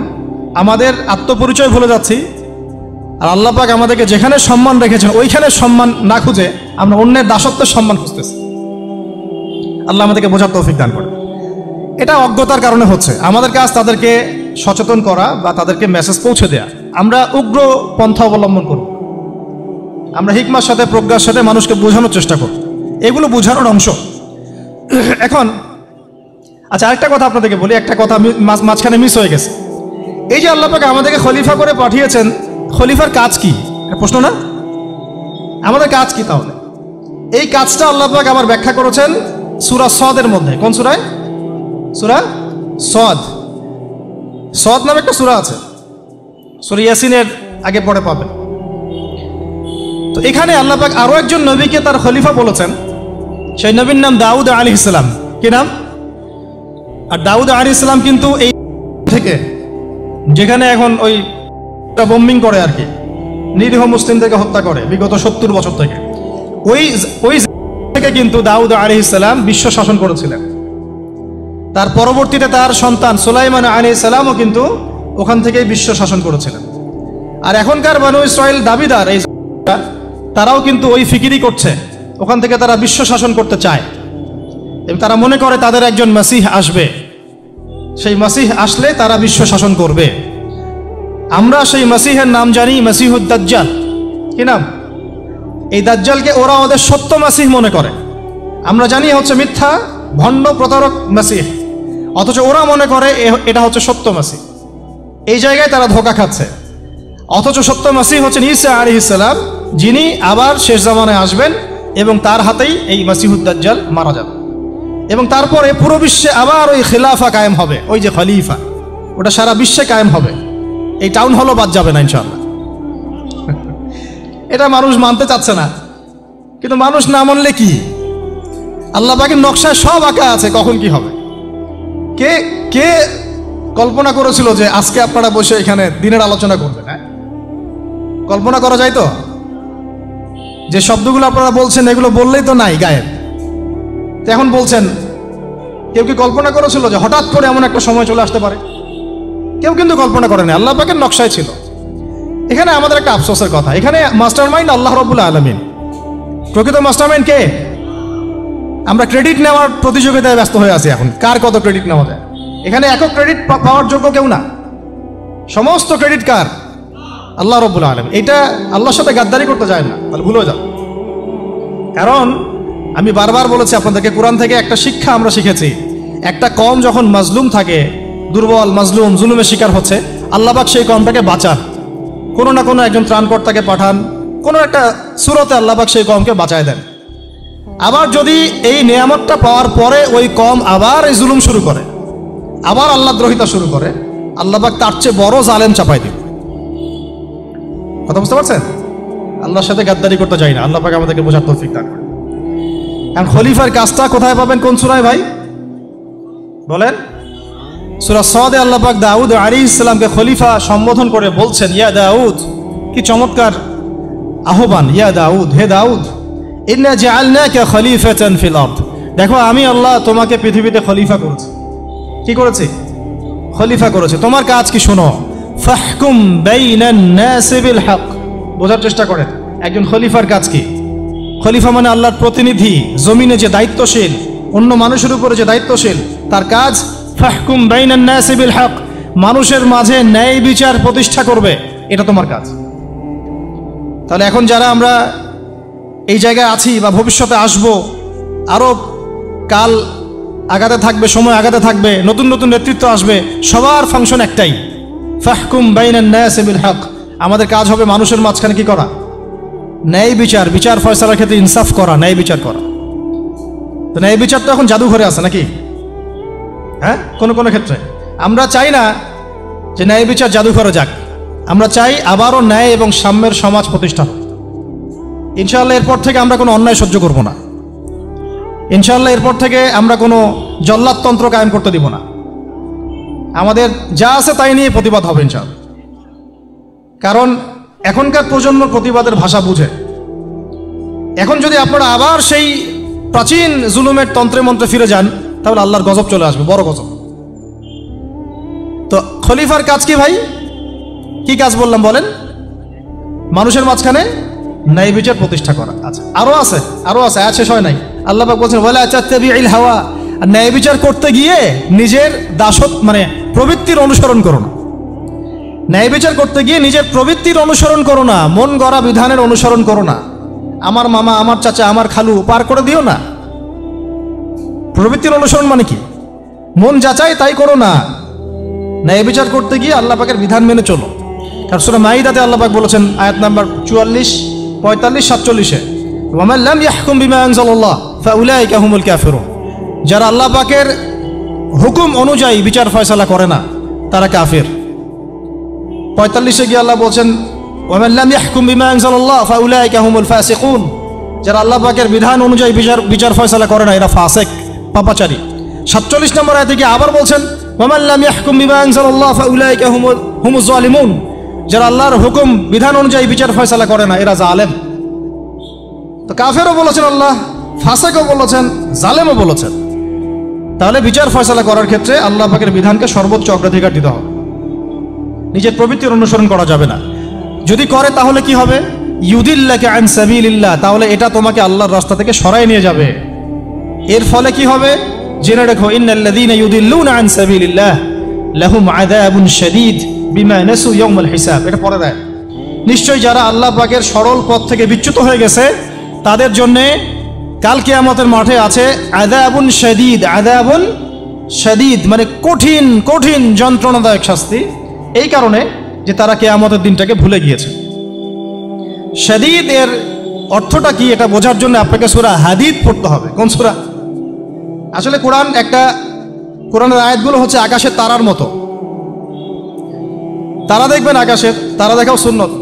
আমাদের আত্মপরিচয় ভুলে যাচ্ছি, আর আল্লাহ পাক আমাদেরকে যেখানে সম্মান রেখেছেন ওইখানে সম্মান না খুঁজে আমরা অন্যের দাসত্বের সম্মান খুঁজতেছি। আল্লাহ আমাদেরকে বোঝার তৌফিক দান করে। এটা অজ্ঞতার কারণে হচ্ছে। আমাদের কাজ তাদেরকে সচেতন করা বা তাদেরকে মেসেজ পৌঁছে দেয়া। আমরা উগ্র পন্থা অবলম্বন করব, আমরা হিকমার সাথে প্রজ্ঞার সাথে মানুষকে বোঝানোর চেষ্টা করব, এগুলো বোঝানোর অংশ। এখন আচ্ছা, আরেকটা কথা আপনাদেরকে বলি, একটা কথা মাঝখানে মিস হয়ে গেছে। এই যে আল্লাহ পাক আমাদেরকে খলিফা করে পাঠিয়েছেন, খলিফার কাজ কি? প্রশ্ন না? আমাদের কাজ কি তাহলে? এই কাজটা আল্লাহ পাক আবার ব্যাখ্যা করেছেন সূরা সদের মধ্যে। কোন সূরায়? সূরা সদ। সদ নামে একটা সূরা আছে, সূরা ইয়াসিনের আগে পরে পাবেন। তো এখানে আল্লাহ পাক আরো একজন নবীকে তার খলিফা বলেছেন। সেই নবীর নাম দাউদ আলাইহিস সালাম। কি নাম? আর দাউদ আলাইহিস সালাম কিন্তু এই থেকে, যেখানে এখন ওই বোম্বিং করে আর কি, নিরীহ মুসলিমদেরকে হত্যা করে বিগত 70 বছর থেকে, ওই থেকে কিন্তু দাউদ আলাইহিস সালাম বিশ্ব শাসন করেছিলেন। তার পরবর্তীতে তার সন্তান সুলাইমান আলাইহিস সালামও কিন্তু ওখান থেকেই বিশ্ব শাসন করেছিলেন। আর এখনকার বনু ইসরাইল দাবিদার এই তারাও কিন্তু ওই ফিকিরি করছে, ওখান থেকে তারা বিশ্ব শাসন করতে চায় এবং তারা মনে করে তাদের একজন মাসিহ আসবে, সেই মাসিহ আসলে তারা বিশ্ব শাসন করবে। আমরা সেই মাসিহের নাম জানি মাসিহুদ দাজ্জাল। কি নাম? এই দাজ্জালকে ওরা ওদের সত্য মাসিহ মনে করে, আমরা জানি হচ্ছে মিথ্যা ভণ্ড প্রতারক মাসিহ, অথচ ওরা মনে করে এটা হচ্ছে সত্য মাসিহ। এই জায়গায় তারা ধোঁকা খাচ্ছে। অথচ সত্য মাসিহ হচ্ছেন ঈসা আলাইহিস সালাম, যিনি আবার শেষ জামানায় আসবেন এবং তার হাতেই এই মাসিহুদ দাজ্জাল মারা যাবে এবং তারপরে পুরো বিশ্বে আবার ওই খিলাফা কায়েম হবে। ওই যে খলিফা, ওটা সারা বিশ্বে কায়েম হবে, এই টাউন হলও বাদ যাবে না ইনশাআল্লাহ। এটা মানুষ মানতে চাচ্ছে না, কিন্তু মানুষ না মানলে কি? আল্লাহ পাকের নকশায় সব আঁকা আছে কখন কি হবে। কে কে কল্পনা করেছিল যে আজকে আপনারা বসে এখানে দিনের আলোচনা করবেন? হ্যাঁ, কল্পনা করা যায় তো? যে শব্দগুলো আপনারা বলছেন এগুলো বললেই তো নাই গায়েব, এখন বলছেন। কেউ কি কল্পনা করেছিল যে হঠাৎ করে এমন একটা সময় চলে আসতে পারে? কেউ কিন্তু কল্পনা করেনি, আল্লাহ পাকের নকশায় ছিল। এখানে আমাদের একটা আফসোসের কথা, এখানে মাস্টার মাইন্ড আল্লাহ রাব্বুল আলামিন। প্রকৃত মাস্টার মাইন্ড কে? আমরা ক্রেডিট নেওয়ার প্রতিযোগিতায় ব্যস্ত হয়ে আছি এখন, কার কত ক্রেডিট নেওয়া যায়। এখানে একক ক্রেডিট পাওয়ার যোগ্য কেউ না, সমস্ত ক্রেডিট কার? আল্লাহ রাব্বুল আলামিন। এটা আল্লাহর সাথে গাদ্দারি করতে যায় না, তাহলে ভুলে যাও। কারণ আমি বারবার বলেছি আপনাদেরকে, কোরআন থেকে একটা শিক্ষা আমরা শিখেছি। একটা কওম যখন মাজলুম থাকে, দুর্বল মাজলুম জুলুমের শিকার হচ্ছে, আল্লাহ পাক সেই কওমটাকে বাঁচান, কোনো না কোনো একজন ত্রাণকর্তাকে পাঠান, কোনো একটা সূরতে আল্লাহ পাক সেই কওমকে বাঁচায় দেন। আবার যদি এই নিয়ামতটা পাওয়ার পরে ওই কওম আবার এই জুলুম শুরু করে, আবার আল্লাহ দ্রোহিতা শুরু করে, আল্লাহ পাক তার চেয়ে বড় জালেম চাপাই দিন। কথা বুঝতে পারছেন? আল্লাহর সাথে গাদ্দারি করতে যাই না, আল্লাহ পাক আমাদেরকে বোঝার তৌফিক দান করেন। এখন খলিফার কাজটা কোথায় পাবেন? কোন সূরায় ভাই বলেন? সূরা সদে আল্লাহ পাক দাউদ আলাইহিস সালামকে খলিফা সম্বোধন করে বলছেন, ইয়া দাউদ। কি চমৎকার আহ্বান! ইয়া দাউদ, হে দাউদ, ইন্না জাআলনাকা খলিফাতান ফিল আরদ। দেখো, আমি আল্লাহ তোমাকে পৃথিবীতে খলিফা করেছি। কি করেছি? খলিফা করেছে। তোমার কাজ কি শোনো। ফাহকুম বাইনান নাসি বিল হক। বোঝার চেষ্টা করেন একজন খলিফার কাজ কি। খলিফা মানে আল্লাহর প্রতিনিধি, জমিনে যে দায়িত্বশীল, অন্য মানুষের উপরে যে দায়িত্বশীল, তার কাজ ফাহকুম বাইনান নাসি বিল হক, মানুষের মাঝে ন্যায় বিচার প্রতিষ্ঠা করবে, এটা তোমার কাজ। তাহলে এখন যারা আমরা এই জায়গায় আছি বা ভবিষ্যতে আসব, আরো কাল আগাতে থাকবে, সময় আগাতে থাকবে, নতুন নতুন নেতৃত্ব আসবে, সবার ফাংশন একটাই, ফাহকুম বাইনান নাসি বিল হক। আমাদের কাজ হবে মানুষের মাঝখানে কি করা? ন্যায় বিচার, বিচার ফয়সালার ক্ষেত্রে ইনসাফ করা, ন্যায় বিচার করা। তো ন্যায় বিচার তো এখন জাদুঘরে আছে নাকি? হ্যাঁ, কোনো কোনো ক্ষেত্রে আমরা চাই না যে ন্যায় বিচার জাদুঘরে যাক, আমরা চাই আবারও ন্যায় এবং সাম্যের সমাজ প্রতিষ্ঠা হোক। ইনশাআল্লাহ এরপর থেকে আমরা কোনো অন্যায় সহ্য করব না। ইনশাআল্লাহ এরপর থেকে আমরা কোনো জল্লাদতন্ত্র কায়েম করতে দিব না। আমাদের যা আছে তাই নিয়ে প্রতিবাদ হবে ইনশাআল্লাহ। কারণ এখনকার প্রজন্ম প্রতিবাদের ভাষা বুঝে। এখন যদি আপনারা আবার সেই প্রাচীন জুলুমের তন্ত্রে মন্ত্রে ফিরে যান, তাহলে আল্লাহর গজব চলে আসবে, বড় গজব। তো খলিফার কাজ কি ভাই? কি কাজ বললাম বলেন? মানুষের মাঝখানে ন্যায় বিচার প্রতিষ্ঠা করা। আচ্ছা, আরো আছে আয়াত শেষ হয় নাই। আল্লাহ পাক বলছেন ওয়ালা তাত্তাবিউল হাওয়া, ন্যায় বিচার করতে গিয়ে নিজের দাসত্ব মানে প্রবৃত্তির অনুসরণ করো না। ন্যায় বিচার করতে গিয়ে নিজের প্রবৃত্তির অনুসরণ করো না, মন গড়া বিধানের অনুসরণ করো না। আমার মামা, আমার চাচা, আমার খালু পার করে দিও না। প্রবৃত্তির অনুসরণ মানে কি? মন যাচাই তাই করো না। ন্যায় বিচার করতে গিয়ে আল্লাহ পাকের বিধান মেনে চলো। কারণ সূরা মাইদাতে আল্লাহ পাক বলেছেন আয়াত নাম্বার 44, 45, 47-এ ওয়া মান লাম ইয়াহকুম বিমা আনজালাল্লাহ ফাউলাইকা হুমুল কাফিরুন, যারা আল্লাহ পাকের হুকুম অনুযায়ী বিচার ফয়সালা করে না তারা কাফির। 45-এ গিয়ে আল্লাহ বলছেন ওয়া মান লাম ইয়াহকুম বিমা আনজালাল্লাহ ফাউলাইকা হুমুল ফাসিকুন, যারা আল্লাহ পাকের বিধান অনুযায়ী বিচার ফয়সালা করে না এরা ফাসিক, পাপাচারী। 47 নম্বর আয়াতে গিয়ে আবার বলছেন ওয়া মান লাম ইয়াহকুম বিমা আনজালাল্লাহ ফাউলাইকা হুমুজ জালিমুন, যারা আল্লাহর হুকুম বিধান অনুযায়ী বিচার ফয়সালা করে না এরা জালেম। তো কাফেরও বলেছেন আল্লাহ, ফাসিকও বলেছেন, জালেমও বলেছেন। তাহলে বিচার ফয়সালা করার ক্ষেত্রে আল্লাহ পাকের বিধানকে সর্বোচ্চ অগ্রাধিকার দিতে হবে, নিজের প্রবৃত্তির অনুসরণ করা যাবে না। যদি করে তাহলে কি হবে? ইউদিল্লাকা আন সাবিলিল্লাহ, তাহলে এটা তোমাকে আল্লাহর রাস্তা থেকে সরায় নিয়ে যাবে। এর ফলে কি হবে জেনে রেখো, ইন্নাল্লাযীনা ইউদিল্লুনা আন সাবিলিল্লাহ লাহুম আযাবুন শাদীদ বিমা নাসু ইয়াউমাল হিসাব। এটা পরে দেয়, নিশ্চয়ই যারা আল্লাহ পাকের সরল পথ থেকে বিচ্যুত হয়ে গেছে তাদের জন্য কাল কিয়ামতের মাঠে আছে আযাবুন শাদীদ। আযাবুন শাদীদ মানে কঠিন কঠিন যন্ত্রণাদায়ক শাস্তি, এই কারণে যে তারা কিয়ামতের দিনটাকে ভুলে গিয়েছে। শাদীদ এর অর্থটা কি এটা বোঝার জন্য আপনাকে সূরা হাদীদ পড়তে হবে। কোন সূরা? আসলে কোরআনের আয়াতগুলো হচ্ছে আকাশের তারার মতো। তারা দেখবেন আকাশের, তারা দেখাও সুন্নত।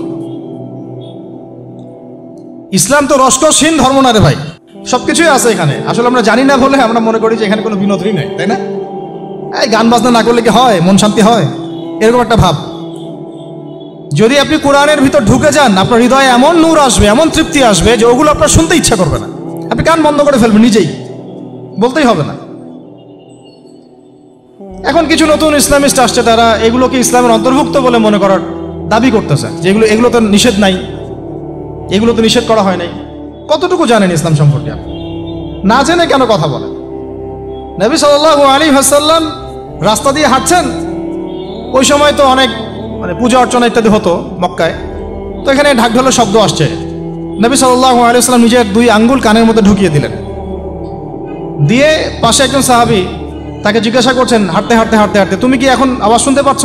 ইসলাম তো রসকসহীন ধর্ম না রে ভাই, সবকিছুই আছে এখানে। আসলে আমরা জানি না বলে আমরা মনে করি যে এখানে কোনো বিনোদনই নেই, তাই না? এই গান বাজনা না করলে কি হয়, মন শান্তি হয়, এরকম একটা ভাব। যদি আপনি কোরআনের ভিতর ঢুকে যান আপনার হৃদয়ে এমন নূর আসবে, এমন তৃপ্তি আসবে যে ওগুলো আপনার শুনতে ইচ্ছা করবে না, আপনি কান বন্ধ করে ফেলবেন, নিজেই বলতেই হবে না। এখন কিছু নতুন ইসলামিস্ট আসছে, তারা এগুলোকে ইসলামের অন্তর্ভুক্ত বলে মনে করার দাবি করতেছে যে এগুলো তো নিষেধ নাই, এগুলো তো নিষেধ করা হয় নাই। কতটুকু জানেন ইসলাম সম্পর্কে? আপনি না জেনে কেন কথা বলেন? নবী সাল্লাল্লাহু আলাইহি ওয়াসাল্লাম রাস্তা দিয়ে হাঁটছেন, ওই সময় তো অনেক পূজা অর্চনা ইত্যাদি হতো মক্কায়। তো এখানে ঢাকঢোলের শব্দ আসছে, নবী সাল্লাল্লাহু আলাইহি ওয়াসাল্লাম নিজের 2 আঙ্গুল কানের মধ্যে ঢুকিয়ে দিলেন, দিয়ে পাশে একজন সাহাবী তাকে জিজ্ঞাসা করছেন হাঁটতে হাঁটতে হাঁটতে হাঁটতে, তুমি কি এখন আওয়াজ শুনতে পাচ্ছ?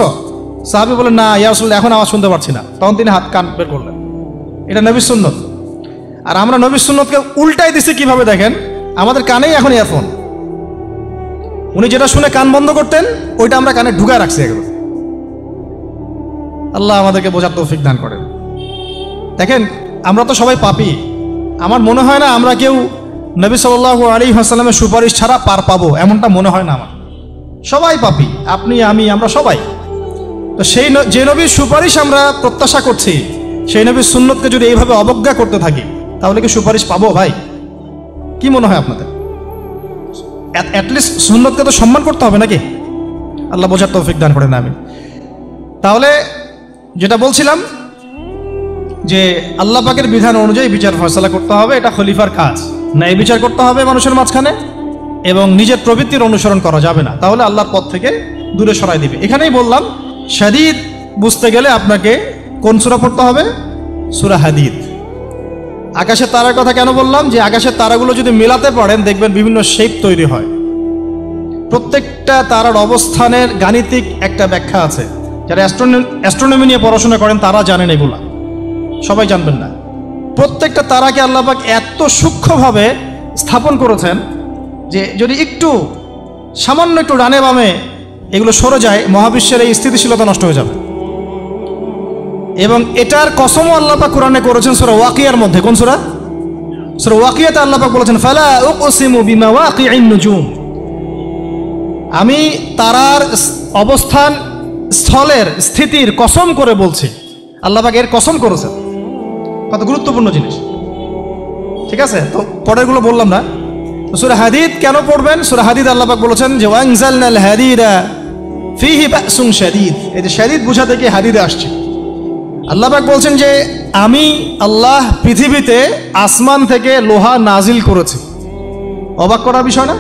সাহাবী বলেন না ইয়া রাসূলুল্লাহ, এখন আওয়াজ শুনতে পাচ্ছি না। তখন তিনি কান বের করলেন। এটা নবীর সুন্নত। আর আমরা নবীর সুন্নতকে উল্টাই দিছি কিভাবে দেখেন, আমাদের কানেই এখন ইয়ারফোন। উনি যেটা শুনে কান বন্ধ করতেন ওইটা আমরা কানে ঢুকায় রাখছি একবার। আল্লাহ আমাদেরকে বোঝার তৌফিক দান করেন। দেখেন আমরা তো সবাই পাপী। আমার মনে হয় না আমরা কেউ নবী সাল্লাল্লাহু আলাইহি ওয়াসাল্লামের সুপারিশ ছাড়া পার পাবো, এমনটা মনে হয় না আমার। সবাই পাপী, আপনি আমি আমরা সবাই। তো সেই যে নবীর সুপারিশ আমরা প্রত্যাশা করছি, সেই নবীর সুন্নতকে যদি এইভাবে অবজ্ঞা করতে থাকি তাহলে কি সুপারিশ পাবো ভাই? কি মনে হয় আপনাদের? অ্যাটলিস্ট সুন্নতকে তো সম্মান করতে হবে নাকি? আল্লাহ বোঝার তৌফিক দান করেন। আমি তাহলে যেটা বলছিলাম যে আল্লাহ পাকের বিধান অনুযায়ী বিচার ফয়সালা করতে হবে, এটা খলিফার কাজ। ন্যায় বিচার করতে হবে মানুষের মাঝখানে, এবং নিজের প্রবৃত্তির অনুসরণ করা যাবে না, তাহলে আল্লাহর পথ থেকে দূরে সরাই দিবে। এখানেই বললাম শাদীদ বুঝতে গেলে আপনাকে কোন সূরা পড়তে হবে? সূরা হাদীদ। আকাশের তারার কথা কেন বললাম? যে আকাশের তারাগুলো যদি মেলাতে পারেন দেখবেন বিভিন্ন শেপ তৈরি হয়। প্রত্যেকটা তারার অবস্থানের গাণিতিক একটা ব্যাখ্যা আছে। যারা অ্যাস্ট্রোনমি নিয়ে পড়াশোনা করেন তারা জানেন, এগুলা সবাই জানবেন না। প্রত্যেকটা তারাকে আল্লাহ পাক এত সূক্ষ্মভাবে স্থাপন করেছেন যে যদি একটু সামান্য একটু ডানে বামে এগুলো সরে যায় মহাবিশ্বের এই স্থিতিশীলতা নষ্ট হয়ে যাবে। এবং এটার কসমও আল্লাহ পাক কোরআনে করেছেন সূরা ওয়াকিয়ার মধ্যে। কোন সূরা? সূরা ওয়াকিয়াতে আল্লাহ পাক বলেছেন ফালা উকসিমু বিমাওয়াকিইন নুজুম, আমি তারার অবস্থান স্থলের স্থিতির কসম করে বলছি। আল্লাহ পাক এর কসম করেছেন, কত গুরুত্বপূর্ণ জিনিস। ঠিক আছে, তো পরেরগুলো বললাম না। সূরা হাদীদ কেন পড়বেন? সূরা হাদীদ আল্লাহ পাক বলেছেন যে ওয়ানজালনাল হাদীদা ফীহি বাসুন শাদীদ। এই যে শাদীদ বুঝাতে গিয়ে হাদীদে আসছে। আল্লাহ পাক বলছেন যে আমি আল্লাহ পৃথিবীতে আসমান থেকে লোহা নাজিল করেছি। অবাক করার বিষয় না?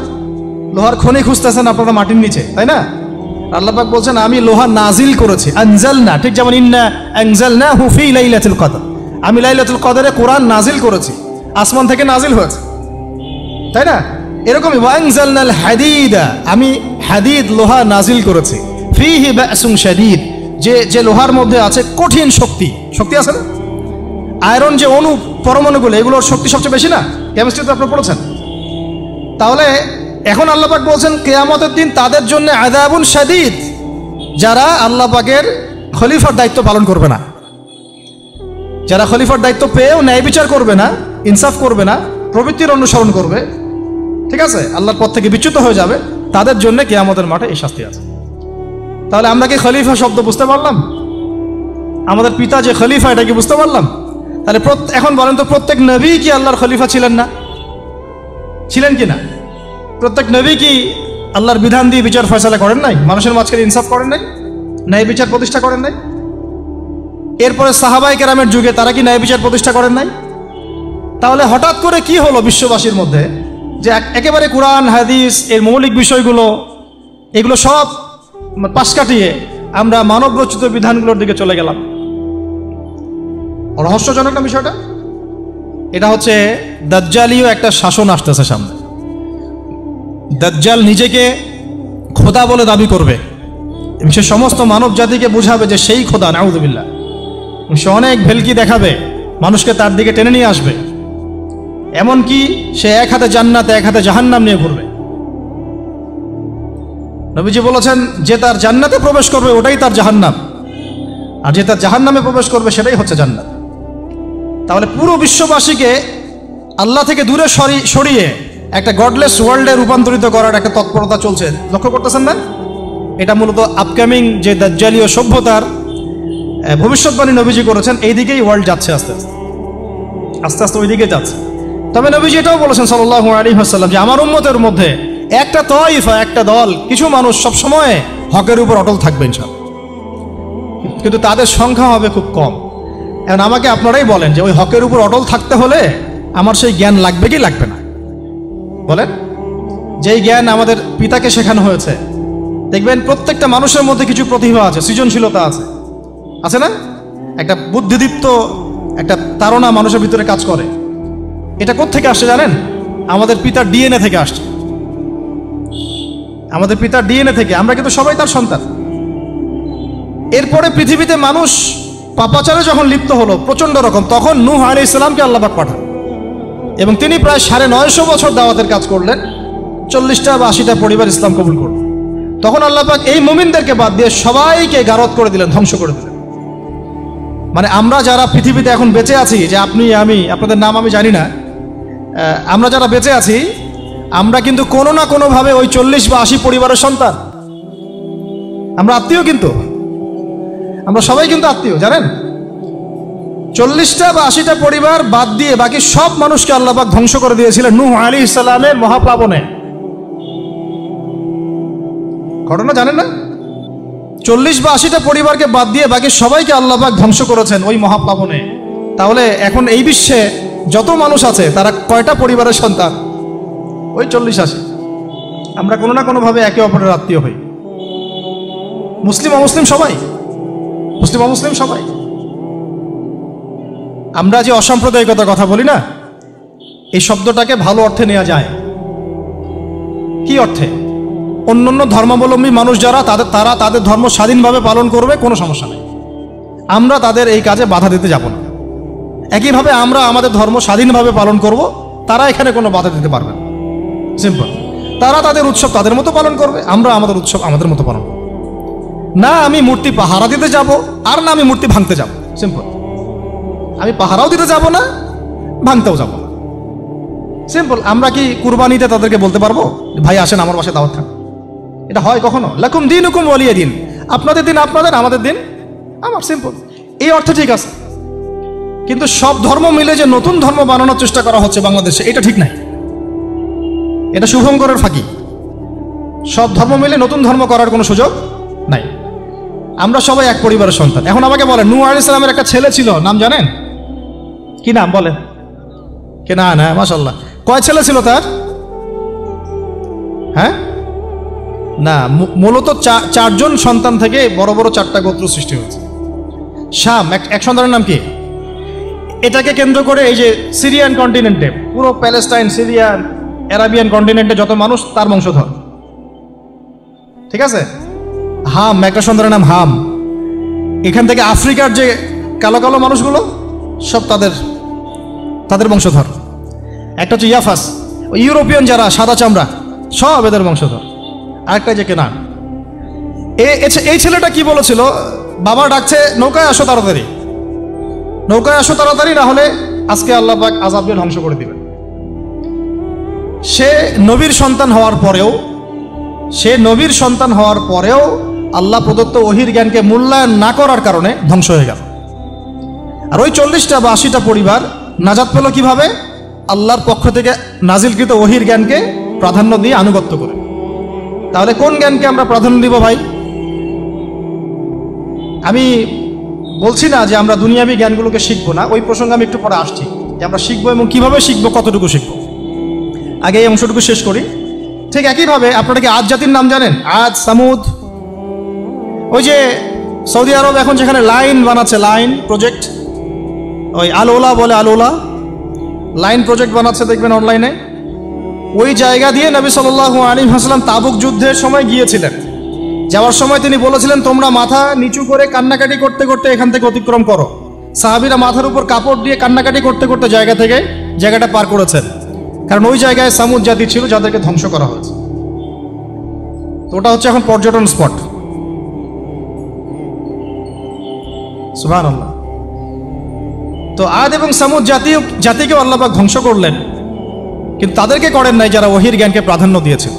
লোহার খনি খুঁজতেছেন আপনারা মাটির নিচে, তাই না? আল্লাহ পাক বলছেন আমি লোহা নাজিল করেছি, আনজালনা, ঠিক যেমন ইন্না আনজালনাহু ফি লাইলাতুল কদর, আমি লাইলাতুল কদরে কোরআন নাজিল করেছি, আসমান থেকে নাজিল হয়েছে, তাই না? এরকমই ওয়ানজালনাল হাদিদা, আমি হাদিদ লোহা নাজিল করেছি, ফিহি বাসুন শাদীদ, যে লোহার মধ্যে আছে কঠিন শক্তি আছে না? আয়রন যে অণু পরমাণুগুলো, এগুলোর শক্তি সবচেয়ে বেশি না? কেমিস্ট্রিতে আপনারা পড়েছেন। তাহলে এখন আল্লাহ পাক বলছেন কিয়ামতের দিন তাদের জন্য আযাবুন শাদীদ, যারা আল্লাহ পাকের খলিফার দায়িত্ব পালন করবে না, যারা খলিফার দায়িত্ব পেয়েও ন্যায় বিচার করবে না, ইনসাফ করবে না, প্রবৃত্তির অনুসরণ করবে, ঠিক আছে, আল্লাহর পথ থেকে বিচ্যুত হয়ে যাবে, তাদের জন্য কিয়ামতের মাঠে এই শাস্তি আছে। তাহলে আমরা কি খলিফা শব্দ বুঝতে পারলাম? আমাদের পিতা যে খলিফা, এটা কি বুঝতে পারলাম? তাহলে এখন বলেন তো, প্রত্যেক নবী কি আল্লাহর খলিফা ছিলেন না? ছিলেন কি না? প্রত্যেক নবী কি আল্লাহর বিধান দিয়ে বিচার ফয়সালা করেন নাই? মানুষের মাঝখানে ইনসাফ করেন নাই? ন্যায় বিচার প্রতিষ্ঠা করেন নাই? এরপরে সাহাবায়ে কেরামের যুগে তারা কি ন্যায় বিচার প্রতিষ্ঠা করেন নাই? তাহলে হঠাৎ করে কি হলো বিশ্ববাসীর মধ্যে যে একেবারে কোরআন হাদিস এর মৌলিক বিষয়গুলো, এগুলো সব পাশ কাটিয়ে আমরা মানব রচিত বিধানগুলোর দিকে চলে গেলাম? রহস্যজনক না বিষয়টা? এটা হচ্ছে দাজ্জালীয় একটা শাসন আসতেছে সামনে। দাজ্জাল নিজেকে খোদা বলে দাবি করবে, সে সমস্ত মানব জাতিকে বুঝাবে যে সেই খোদা, নাউযুবিল্লাহ। সে অনেক ভেলকি দেখাবে, মানুষকে তার দিকে টেনে নিয়ে আসবে, এমনকি সে এক হাতে জান্নাত এক হাতে জাহান্নাম নিয়ে ঘুরবে। নবীজি বলেছেন যে তার জান্নাতে প্রবেশ করবে ওটাই তার জাহান্নাম, আর যে তার জাহান্নামে প্রবেশ করবে সেটাই হচ্ছে জান্নাত। তাহলে পুরো বিশ্ববাসীকে আল্লাহ থেকে দূরে সরিয়ে একটা গডলেস ওয়ার্ল্ডে রূপান্তরিত করার একটা তৎপরতা চলছে, লক্ষ্য করতেছেন না? এটা মূলত আপকামিং যে দাজ্জালীয় সভ্যতার ভবিষ্যৎবাণী নবীজি করেছেন, এই দিকেই ওয়ার্ল্ড যাচ্ছে আস্তে আস্তে ওই দিকে যাচ্ছে। তবে নবীজি এটাও বলেছেন সাল্লাল্লাহু আলাইহি ওয়াসাল্লাম যে আমার উম্মতের মধ্যে একটা তয়ফা, একটা দল, কিছু মানুষ সব সময় হকের উপর অটল থাকবে ইনশাআল্লাহ, কিন্তু তাদের সংখ্যা হবে খুব কম। এখন আমাকে আপনারাই বলেন যে ওই হকের উপর অটল থাকতে হলে আমার সেই জ্ঞান লাগবে কি লাগবে না? বলেন। যেই জ্ঞান আমাদের পিতাকে শেখানো হয়েছে, দেখবেন প্রত্যেকটা মানুষের মধ্যে কিছু প্রতিভা আছে, সৃজনশীলতা আছে, আছে না? একটা বুদ্ধিদীপ্ত একটা তাড়না মানুষের ভিতরে কাজ করে। এটা কোত্থেকে আসছে জানেন? আমাদের পিতার ডিএনএ থেকে আসছে। আমাদের পিতার ডিএনএ থেকে, আমরা কিন্তু সবাই তার সন্তান। এরপরে পৃথিবীতে মানুষ পাপাচারে যখন লিপ্ত হলো প্রচন্ড রকম, তখন নূহ আলাইহিস সালামকে আল্লাহ পাক পাঠান এবং তিনি প্রায় 950 বছর দাওয়াতের কাজ করলেন, 40টা বা 80টা পরিবার ইসলাম কবুল করল। তখন আল্লাহ পাক এই মুমিনদেরকে বাদ দিয়ে সবাইকে গারদ করে দিলেন, ধ্বংস করে দিলেন। মানে আমরা যারা পৃথিবীতে এখন বেঁচে আছি, যে আপনি আমি, আপনাদের নাম আমি জানি না, আমরা যারা বেঁচে আছি, আমরা কিন্তু কোনো না কোনোভাবে ওই 40 বা 80 পরিবারের সন্তান। আমরা আত্মীয়, কিন্তু আমরা সবাই কিন্তু আত্মীয়, জানেন? 40টা বা 80টা পরিবার বাদ দিয়ে বাকি সব মানুষকে আল্লাহ পাক ধ্বংস করে দিয়েছিলেন নূহ আলাইহিস সালামের মহাপ্লাবনে। ঘটনা জানেন না? 40 বা 80টা পরিবারকে বাদ দিয়ে বাকি সবাইকে আল্লাহ পাক ধ্বংস করেছেন ওই মহাপ্লাবনে। তাহলে এখন এই বিশ্বে যত মানুষ আছে তারা কয়টা পরিবারের সন্তান? ওই 40-80। আমরা কোনো না কোনোভাবে একে অপরের আত্মীয় হই, মুসলিম অমুসলিম সবাই, মুসলিম অমুসলিম সবাই। আমরা যে অসাম্প্রদায়িকতার কথা বলি না, এই শব্দটাকে ভালো অর্থে নেওয়া যায়। কি অর্থে? অন্যান্য ধর্মাবলম্বী মানুষ যারা, তারা তাদের ধর্ম স্বাধীনভাবে পালন করবে, কোনো সমস্যা নেই, আমরা তাদের এই কাজে বাধা দিতে যাব না। একইভাবে আমরা আমাদের ধর্ম স্বাধীনভাবে পালন করব, তারা এখানে কোনো বাধা দিতে পারবে না। সিম্পল। তারা তাদের উৎসব তাদের মতো পালন করবে, আমরা আমাদের উৎসব আমাদের মতো পালন করব। না আমি মূর্তি পাহারা দিতে যাব, আর না আমি মূর্তি ভাঙতে যাব। সিম্পল। আমি পাহারাও দিতে যাব না, ভাঙতেও যাব না। সিম্পল। আমরা কি কুরবানিতে তাদেরকে বলতে পারবো ভাই আসেন আমার বাসায় দাওয়াত খান? এটা হয় কখনো? লাকুম দীনুকুম ওয়ালিয়া দিন, আপনাদের দিন আপনাদের, আমাদের দিন আমার। সিম্পল। এই অর্থে ঠিক আছে, কিন্তু সব ধর্ম মিলে যে নতুন ধর্ম বানানোর চেষ্টা করা হচ্ছে বাংলাদেশে, এটা ঠিক নাই। এটা শুভঙ্করের ফাঁকি। সব ধর্ম মিলে নতুন ধর্ম করার কোনো সুযোগ নাই। আমরা সবাই এক পরিবারের সন্তান। এখন আমাকে বলেন, নূহ আলাইহিস সালামের একটা ছেলে ছিল, নাম জানেন? কি নাম বলেন? কেনান। হ্যাঁ, মাশাআল্লাহ। কয় ছেলে ছিল তার? হ্যাঁ, না, মূলত চারজন সন্তান থেকে বড় বড় চারটা গোত্র সৃষ্টি হয়েছে। শাম এক সন্তানের নাম কি? এটাকে কেন্দ্র করে এই যে সিরিয়ান কন্টিনেন্টে, পুরো প্যালেস্টাইন, সিরিয়ান, অ্যারাবিয়ান কন্টিনেন্টে যত মানুষ তার বংশধর, ঠিক আছে? হাম একটা সন্তানের নাম হাম। এখান থেকে আফ্রিকার যে কালো কালো মানুষগুলো সব তাদের বংশধর। একটা হচ্ছে ইয়াফাস, ইউরোপিয়ান যারা সাদা চামড়া সব এদের বংশধর। আরেকটা যে কেনান। এই ছেলেটা কি বলেছিল? বাবা ডাকছে, নৌকায় আসো তাড়াতাড়ি, নৌকায় আসো তাড়াতাড়ি, না হলে আজকে আল্লাহ পাক আযাব দিয়ে ধ্বংস করে দিবেন। সে নবীর সন্তান হওয়ার পরেও আল্লাহ প্রদত্ত ওহির জ্ঞানকে মূল্যায়ন না করার কারণে ধ্বংস হয়ে গেল। আর ওই 40টা বা 80টা পরিবার নাজাত পেল কিভাবে? আল্লাহর পক্ষ থেকে নাজিলকৃত ওহির জ্ঞানকে প্রাধান্য দিয়ে আনুগত্য করে। তাহলে কোন জ্ঞানকে আমরা প্রাধান্য দিব ভাই? আমি বলছি না যে আমরা দুনিয়াবি জ্ঞানগুলোকে শিখবো না, ওই প্রসঙ্গে আমি একটু পরে আসছি, যে আমরা শিখবো এবং কিভাবে শিখবো, কতটুকু শিখবো। আগে এই অংশটুকু শেষ করি। ঠিক একইভাবে আপনারা কি আদ জাতির নাম জানেন? আদ, সামুদ। ওই যে সৌদি আরব এখন যেখানে লাইন বানাচ্ছে, লাইন প্রজেক্ট, ওই আলোলা বলে, আলোলা লাইন প্রজেক্ট বানাচ্ছে, দেখবেন অনলাইনে। ওই জায়গা দিয়ে নবী সাল্লাল্লাহু আলাইহি ওয়াসাল্লাম তাবুক যুদ্ধের সময় গিয়েছিলেন। যাওয়ার সময় তিনি বলেছিলেন, তোমরা মাথা নিচু করে কান্নাকাটি করতে করতে এখান থেকে অতিক্রম করো। সাহাবীরা মাথার উপর কাপড় দিয়ে কান্নাকাটি করতে করতে জায়গাটা পার করেছেন, কারণ ওই জায়গায় সামুদ জাতি ছিল যাদেরকে ধ্বংস করা হয়েছে। তো ওটা হচ্ছে এখন পর্যটন স্পট। সুবহানাল্লাহ। তো আদ এবং সামুদ জাতিকেও আল্লাহ পাক ধ্বংস করলেন, কিন্তু তাদেরকে করেন নাই যারা ওহির জ্ঞানকে প্রাধান্য দিয়েছিল।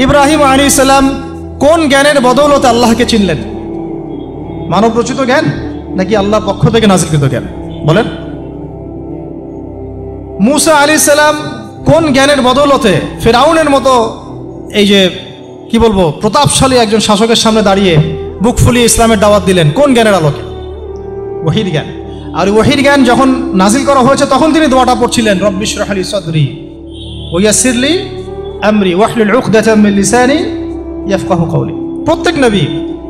ইব্রাহিম আলাইহিস সালাম কোন জ্ঞানের বদৌলতে আল্লাহকে চিনলেন? মানব রচিত জ্ঞান নাকি আল্লাহর পক্ষ থেকে নাজিলকৃত জ্ঞান? বলেন। মূসা আলাইহিস সালাম কোন জ্ঞানের বদৌলতে ফিরআউনের মতো এই যে কি বলবো প্রতাপশালী একজন শাসকের সামনে দাঁড়িয়ে বুক ফুলিয়ে ইসলামের দাওয়াত দিলেন? কোন জ্ঞানের আলোকে? ওহির জ্ঞান। আর ওহির জ্ঞান যখন নাজিল করা হয়েছে তখন তিনি দোয়াটা পড়ছিলেন, রব্বি ইশরাহ লি সাদরি ওয়া ইয়াসসির লি আমরি ওয়াহলুল উকদাতাম মিন লিসানি ইয়াফকাহু কওলি। প্রত্যেক নবী,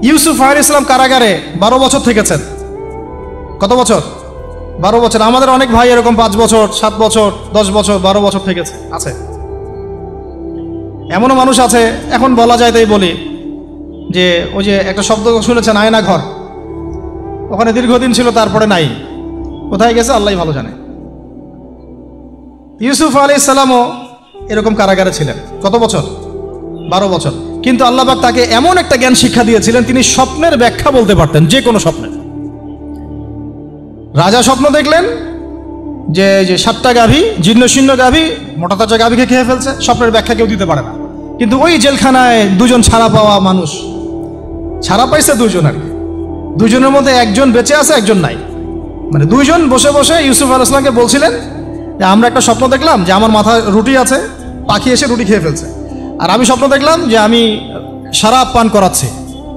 ইউসুফ আলাইহিস সালাম কারাগারে 12 বছর থেকেছেন। কত বছর? 12 বছর। আমাদের অনেক ভাই এরকম 5 বছর, 7 বছর, 10 বছর, 12 বছর থেকেছে, আছে। এমনও মানুষ আছে, এখন বলা যায় তাই বলি, যে ওই যে একটা শব্দ শুনেছেন আয়না ঘর, ওখানে দীর্ঘদিন ছিল, তারপরে নাই, কোথায় গেছে আল্লাহই ভালো জানে। ইউসুফ আলাইহিস সালামও এরকম কারাগারে ছিলেন। কত বছর? 12 বছর। কিন্তু আল্লাহ পাক তাকে এমন একটা জ্ঞান শিক্ষা দিয়েছিলেন, তিনি স্বপ্নের ব্যাখ্যা বলতে পারতেন, যে কোনো স্বপ্নের। রাজা স্বপ্ন দেখলেন যে 7টা গাভী, জীর্ণশীর্ণ গাভী মোটা তাজা গাভীকে খেয়ে ফেলছে, স্বপ্নের ব্যাখ্যা কেউ দিতে পারে না। কিন্তু ওই জেলখানায় 2 জন ছাড়া পাওয়া মানুষ, ছাড়া পাইছে 2 জন, আর 2 জনের মধ্যে একজন বেঁচে আছে, একজন নাই। মানে 2 জন বসে বসে ইউসুফ আলাইহিস সালামকে বলছিলেন যে আমরা একটা স্বপ্ন দেখলাম যে আমার মাথায় রুটি আছে, পাখি এসে রুটি খেয়ে ফেলছে। আর আমি স্বপ্ন দেখলাম যে আমি শরাব পান করাচ্ছি,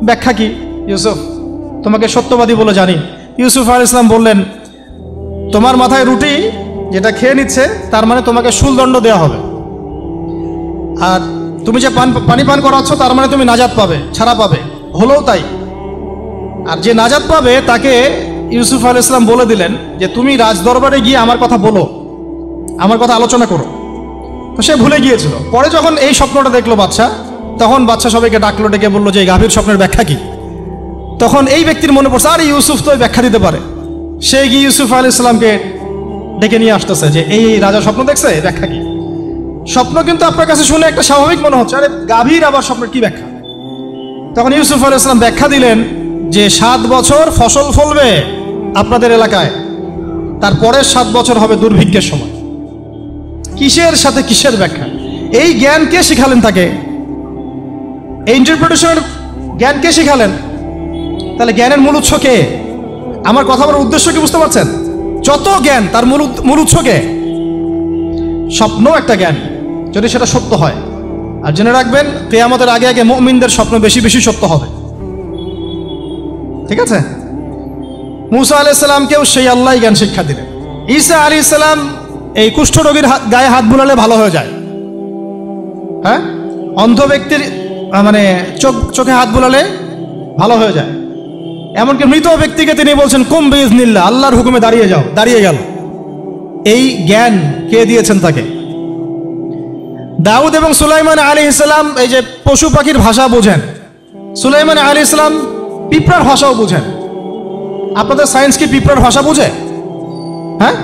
ব্যাখ্যা কি ইউসুফ? তোমাকে সত্যবাদী বলে জানি। ইউসুফ আলাইহিস সালাম বললেন, তোমার মাথায় রুটি যেটা খেয়ে নিচ্ছে তার মানে তোমাকে শুলদণ্ড দেওয়া হবে, আর তুমি যে পানি পান করাচ্ছ তার মানে তুমি নাজাত পাবে, ছাড়া পাবে। হলেও তাই। আর যে নাজাত পাবে তাকে ইউসুফ আলাইহিস সালাম বলে দিলেন যে তুমি রাজদরবারে গিয়ে আমার কথা বলো, আমার কথা আলোচনা করো। তো সে ভুলে গিয়েছিল। পরে যখন এই স্বপ্নটা দেখলো বাদশা, তখন বাদশা সবাইকে ডাকলো, ডেকে বললো যে এই গাভীর স্বপ্নের ব্যাখ্যা কি? তখন এই ব্যক্তির মনে পড়ছে, আর ইউসুফ তো ব্যাখ্যা দিতে পারে। সে গিয়ে ইউসুফ আলাইহিস সালামকে ডেকে নিয়ে আসতেছে যে এই রাজা স্বপ্ন দেখছে, ব্যাখ্যা কি? স্বপ্ন কিন্তু আপনার কাছে শুনে একটা স্বাভাবিক মনে হচ্ছে, আরে গাভীর আবার স্বপ্নের কি ব্যাখ্যা? তখন ইউসুফ আলাইহিস সালাম ব্যাখ্যা দিলেন যে 7 বছর ফসল ফলবে আপনাদের এলাকায়, তারপরের 7 বছর হবে দুর্ভিক্ষের সময়। কিসের সাথে কিসের ব্যাখ্যা? এই জ্ঞান কে শিখালেন তাকে? এই ইন্টারপ্রিটেশনের জ্ঞান কে শিখালেন? তাহলে জ্ঞানের মূল উৎস কে? আমার কথা বলার উদ্দেশ্য কি বুঝতে পারছেন? যত জ্ঞান তার মূল উৎস কে? স্বপ্ন একটা জ্ঞান, যদি সেটা সত্য হয়। আর জেনে রাখবেন, কিয়ামতের আগে আগে মুমিনদের স্বপ্ন বেশি বেশি সত্য হবে। ঠিক আছে? মুসা আলাইহিস সালামকেও সেই আল্লাহ জ্ঞান শিক্ষা দিলেন। ঈসা আলাইহিস সালাম এই কুষ্ঠরোগীর গায়ে হাত বুলালে ভালো হয়ে যায়। হ্যাঁ, অন্ধ ব্যক্তির মানে চোখে হাত বুলালে ভালো হয়ে যায়। এমনকি মৃত ব্যক্তিকে তিনি বলছেন কুম বিইজনিল্লাহ, আল্লাহর হুকুমে দাঁড়িয়ে যাও, দাঁড়িয়ে গেল। এই জ্ঞান কে দিয়েছেন তাকে? দাউদ এবং সুলাইমান আলাইহিস সালাম এই যে পশু পাখির ভাষা বোঝেন, সুলাইমান আলাইহিস সালাম পিঁপড়ার ভাষাও বোঝেন। আপনাদের সায়েন্স কি পিঁপড়ার ভাষা বোঝে? হ্যাঁ,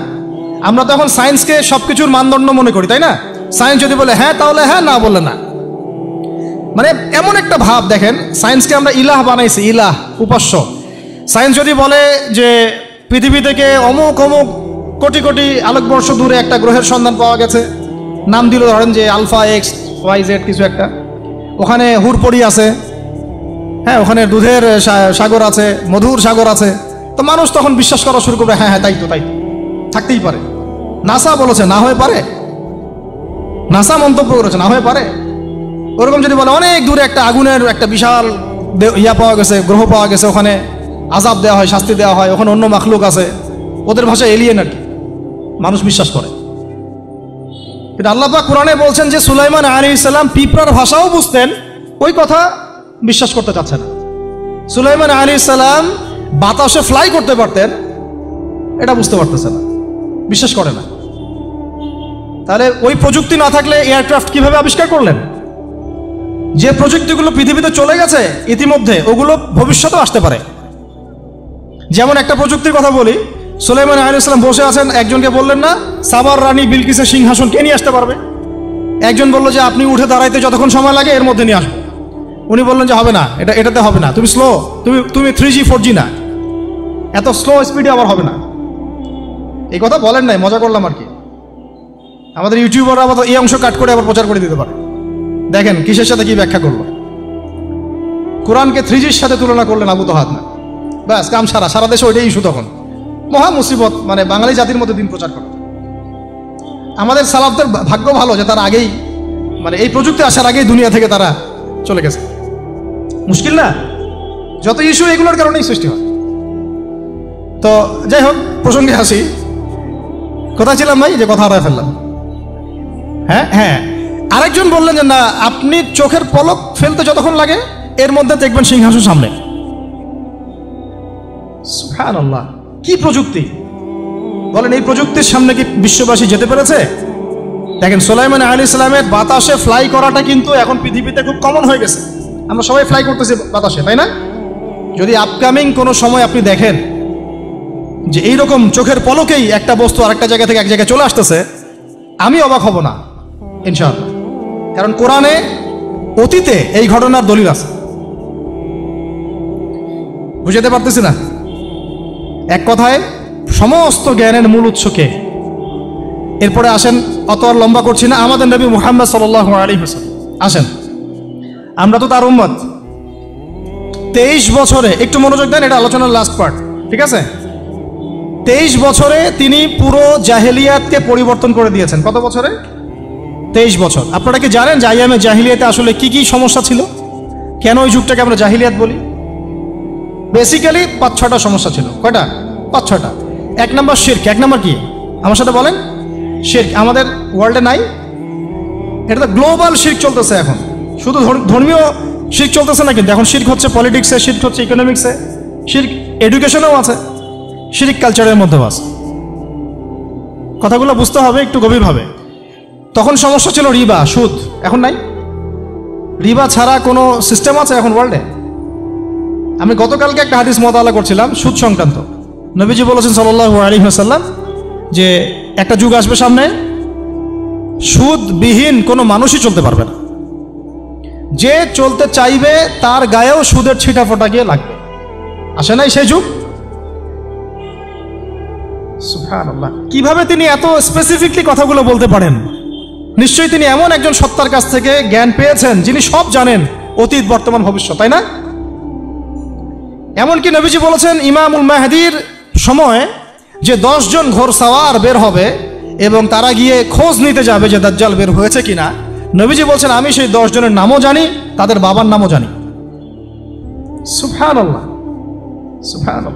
আমরা তো এখন সায়েন্সকে সবকিছুর মানদণ্ড মনে করি, তাই না? সায়েন্স যদি বলে হ্যাঁ তাহলে হ্যাঁ, না বললে না। মানে এমন একটা ভাব, দেখেন সায়েন্সকে আমরা ইলাহ বানাইছি, ইলাহ, উপাস্য। সায়েন্স যদি বলে যে পৃথিবী থেকে অমুক অমুক কোটি কোটি আলোকবর্ষ দূরে একটা গ্রহের সন্ধান পাওয়া গেছে, নাম দিল ধরেন যে আলফা এক্স ওয়াই জেড কিছু একটা, ওখানে হুরপড়ি আছে, হ্যাঁ ওখানে দুধের সাগর আছে, মধুর সাগর আছে, তো মানুষ তখন বিশ্বাস করা শুরু করবে, হ্যাঁ হ্যাঁ তাই তো, তাই তো থাকতেই পারে। নাসা বলেছে না হয়ে পারে, নাসা মন্তব্য করেছে না হয়ে পারে। ওরকম যদি বলে অনেক দূরে একটা আগুনের একটা বিশাল ইয়া পাওয়া গেছে, গ্রহ পাওয়া গেছে, ওখানে আযাব দেওয়া হয়, শাস্তি দেওয়া হয়, ওখানে অন্য মাখলুক আছে, ওদের ভাষা এলিয়েন আর কি, মানুষ বিশ্বাস করে। কিন্তু আল্লাহ পাক কোরআনে বলছেন যে সুলাইমান আলাইহিস সালাম পিঁপড়ার ভাষাও বুঝতেন, ওই কথা বিশ্বাস করতে চাচ্ছে না। সুলাইমান আলাইহিস সালাম বাতাসে ফ্লাই করতে পারতেন, এটা বুঝতে পারতেছে না, বিশ্বাস করে না। তাহলে ওই প্রযুক্তি না থাকলে এয়ারক্রাফট কিভাবে আবিষ্কার করলেন? যে প্রযুক্তিগুলো পৃথিবীতে চলে গেছে ইতিমধ্যে, ওগুলো ভবিষ্যতেও আসতে পারে। যেমন একটা প্রযুক্তির কথা বলি, সুলাইমান আলাইহিস সালাম বসে আছেন, একজনকে বললেন না সাবার রানী বিলকিসের সিংহাসন কে নিয়ে আসতে পারবে? একজন বলল যে আপনি উঠে দাঁড়াইতে যতক্ষণ সময় লাগে এর মধ্যে নিয়ে আসবো। উনি বললেন যে হবে না, এটাতে হবে না, তুমি স্লো, তুমি 3G 4G না, এত স্লো স্পিডে আবার হবে না। এই কথা বলেন নাই, মজা করলাম আর কি। আমাদের ইউটিউবাররা আবার এই অংশ কাট করে আবার প্রচার করে দিতে পারে। দেখেন কিসের সাথে কি ব্যাখ্যা করলো, কোরআনকে 3Gর সাথে তুলনা করলেন আবু তহাদ না, ব্যাস কাম সারা দেশে ওইটাই ইস্যু। তখন মহা মুসিবত, মানে বাঙালি জাতির মধ্যে দিন প্রচার করা। আমাদের সালাফদের ভাগ্য ভালো যে তারা আগেই, মানে এই প্রযুক্তি আসার আগেই দুনিয়া থেকে তারা চলে গেছে। মুশকিল না, যত ইস্যু এগুলোর কারণেই সৃষ্টি হয়। তো যাই হোক, প্রসঙ্গে আসি, কোথায় ছিলাম ভাই, যে কথা হারায় ফেললাম। হ্যাঁ হ্যাঁ, আরেকজন বললেন যে না, আপনি চোখের পলক ফেলতে যতক্ষণ লাগে এর মধ্যে দেখবেন সিংহাসন সামনে। সুবহানাল্লাহ, কি প্রযুক্তি বলেন! এই প্রযুক্তির সামনে কি বিশ্ববাসী যেতে পেরেছে? দেখেন সুলাইমান আলাইহিস সালামের বাতাসে ফ্লাই করাটা কিন্তু এখন পৃথিবীতে খুব কমন হয়ে গেছে। আমরা সবাই ফ্লাই করতেছি বাতাসে, তাই না? যদি আপকামিং কোনো সময় আপনি দেখেন যে এইরকম চোখের পলকেই একটা বস্তু আরেকটা জায়গা থেকে এক জায়গায় চলে আসতেছে, আমি অবাক হব না ইনশাআল্লাহ। কারণ কোরআনে অতীতে এই ঘটনার দলিল আছে। বুঝাতে পারতেছি না? এক কথায় সমস্ত জ্ঞানের মূল উৎসকে। এরপরে আসেন, অত আর লম্বা করছি না, আমাদের নবী মুহাম্মদ সাল্লাল্লাহু আলাইহি ওয়াসাল্লাম আসেন, আমরা তো তার উম্মত। 23 বছরে, একটু মনোযোগ দেন, এটা আলোচনার লাস্ট পার্ট, ঠিক আছে? 23 বছরে তিনি পুরো জাহেলিয়াতকে পরিবর্তন করে দিয়েছেন। কত বছরে? 23 বছর। আপনারা কি জানেন যে আইয়ামে জাহিলিয়াতে আসলে কি কি সমস্যা ছিল? কেন ওই যুগটাকে আমরা জাহিলিয়াত বলি? বেসিক্যালি 5-6টা সমস্যা ছিল। কয়টা? 5-6টা। 1 নম্বর শিরক। 1 নম্বর কি? আমার সাথে বলেন। শিরক আমাদের ওয়ার্ল্ডে নাই, এটা তো গ্লোবাল শিরক চলতেছে এখন। শুধু ধর্মীয় শিরক চলতেছে না, কিন্তু এখন শিরক হচ্ছে পলিটিক্সে, শিরক হচ্ছে ইকোনমিক্সে, শিরক এডুকেশনেও আছে, শিরক কালচারের মধ্যেও আছে। কথাগুলো বুঝতে হবে একটু গভীরভাবে। তখন সমস্যা ছিল রিবা, সুদ। এখন নাই। রিবা ছাড়া কোনো সিস্টেম আছে এখন ওয়ার্ল্ডে? আমি গতকালকে একটা হাদিস মোতালা করছিলাম সুদ সংক্রান্ত। নবীজি বলেছেন সাল্লাল্লাহু আলাইহি ওয়াসাল্লাম যে একটা যুগ আসবে সামনে, সুদবিহীন কোনো মানুষই চলতে পারবে না। যে চলতে চাইবে তার গায়েও সুদের ছিটা ফোটা গিয়ে লাগবে। আসে নাই সেই যুগ? সুবহানাল্লাহ, কিভাবে তিনি এত স্পেসিফিকলি কথাগুলো বলতে পারেন? নিশ্চয়ই তিনি এমন একজন সত্তার কাছ থেকে জ্ঞান পেয়েছেন যিনি সব জানেন, অতীত বর্তমান ভবিষ্যৎ, তাই না? এমনকি নবীজি বলেছেন ইমামুল মাহদির সময় যে 10 জন ঘোড়সাওয়ার বের হবে এবং তারা গিয়ে খোঁজ নিতে যাবে যে দাজ্জাল বের হয়েছে কিনা। নবীজি বলছেন আমি সেই 10 জনের নামও জানি, তাদের বাবার নামও জানি। সুবহানাল্লাহ, সুবহানাল্লাহ।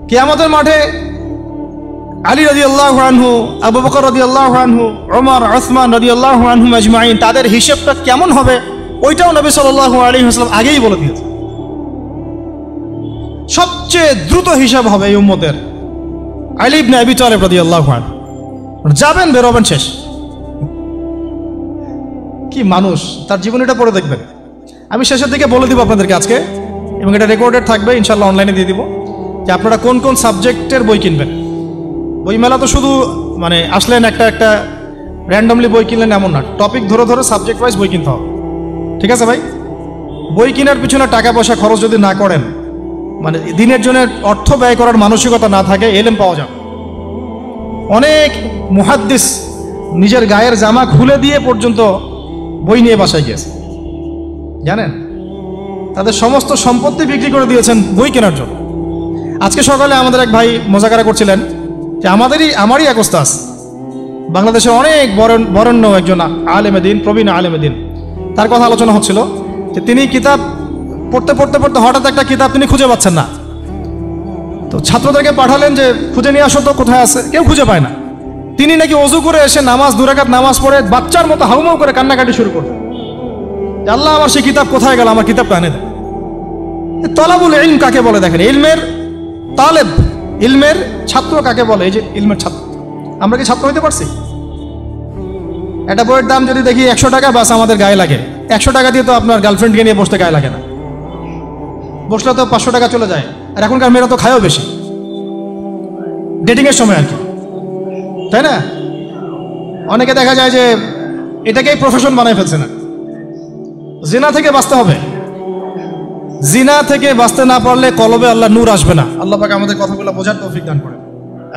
কিয়ামতের মাঠে আলী রাদিয়াল্লাহু আনহু, আবু বকর রাদিয়াল্লাহু আনহু, ওমর, উসমান রাদিয়াল্লাহু আনহুম আজমাইন, তাদের হিসাবটা কেমন হবে ওইটাও নবী সাল্লাল্লাহু আলাইহি ওয়াসাল্লাম আগেই বলে দিয়েছেন। সবচেয়ে দ্রুত হিসাব হবে এই উম্মতের আলী ইবনে আবি তালিব রাদিয়াল্লাহু আনহু। যাবেন, বেরোবেন, শেষ। কি মানুষ, তার জীবনীটা পড়ে দেখবেন। আমি শেষের দিকে বলে দিব আপনাদেরকে আজকে, এবং এটা রেকর্ডেড থাকবে, ইনশাল্লাহ অনলাইনে দিয়ে দিব, যে আপনারা কোন কোন সাবজেক্টের বই কিনবেন। বইমেলা তো শুধু মানে আসলেন একটা র্যান্ডমলি বই কিনলেন এমন না, টপিক ধরে ধরে সাবজেক্ট ওয়াইজ বই কিনতে হবে। ঠিক আছে ভাই? বই কেনার পিছনে টাকা পয়সা খরচ যদি না করেন, মানে দিনের জন্য অর্থ ব্যয় করার মানসিকতা না থাকে, এলেম পাওয়া যাবে। অনেক মুহাদ্দিস নিজের গায়ের জামা খুলে দিয়ে পর্যন্ত বই নিয়ে বাসায় গিয়েছে, জানেন? তাদের সমস্ত সম্পত্তি বিক্রি করে দিয়েছেন বই কেনার জন্য। আজকে সকালে আমাদের এক ভাই মোজাকারা করছিলেন যে আমারই এক ওস্তাদ, বাংলাদেশের অনেক বরেণ্য একজন আলেমে দ্বীন, প্রবীণ আলেমে দ্বীন, তার কথা আলোচনা হচ্ছিল যে তিনি কিতাব পড়তে পড়তে পড়তে হঠাৎ একটা কিতাব তিনি খুঁজে পাচ্ছেন না। তো ছাত্রদেরকে পাঠালেন যে খুঁজে নিয়ে আসো তো, কোথায় আছে, কেউ খুঁজে পায় না। তিনি নাকি ওযু করে এসে নামাজ, 2 রাকাত নামাজ পড়ে বাচ্চার মতো হাউমাউ করে কান্নাকাটি শুরু করলেন, আল্লাহ আমার সেই কিতাব কোথায় গেল, আমার কিতাবটা এনে দেন। তলাবুল ইলম কাকে বলে দেখেন, ইলমের তালেব, ইলমের ছাত্র কাকে বলে? এই যে ইলমের ছাত্র, আমরা কি ছাত্র হইতে পারছি? একটা বইয়ের দাম যদি দেখি 100 টাকা, বাস আমাদের গায়ে লাগে। 100 টাকা দিয়ে তো আপনার গার্লফ্রেন্ডকে নিয়ে বসতে গায়ে লাগে না, বসলে তো 500 টাকা চলে যায়। আর এখনকার মেয়েরা তো খায়ও বেশি, ডেটিংয়ের সময় আর কি, তাই না? অনেকে দেখা যায় যে এটাকেই প্রফেশন বানায় ফেলছে না। জিনা থেকে বাঁচতে হবে, জিনা থেকে বাঁচতে না পারলে কলবে আল্লাহ নূর আসবে না। আল্লাহ পাক আমাদের কথাগুলো বোঝার তৌফিক দান করেন,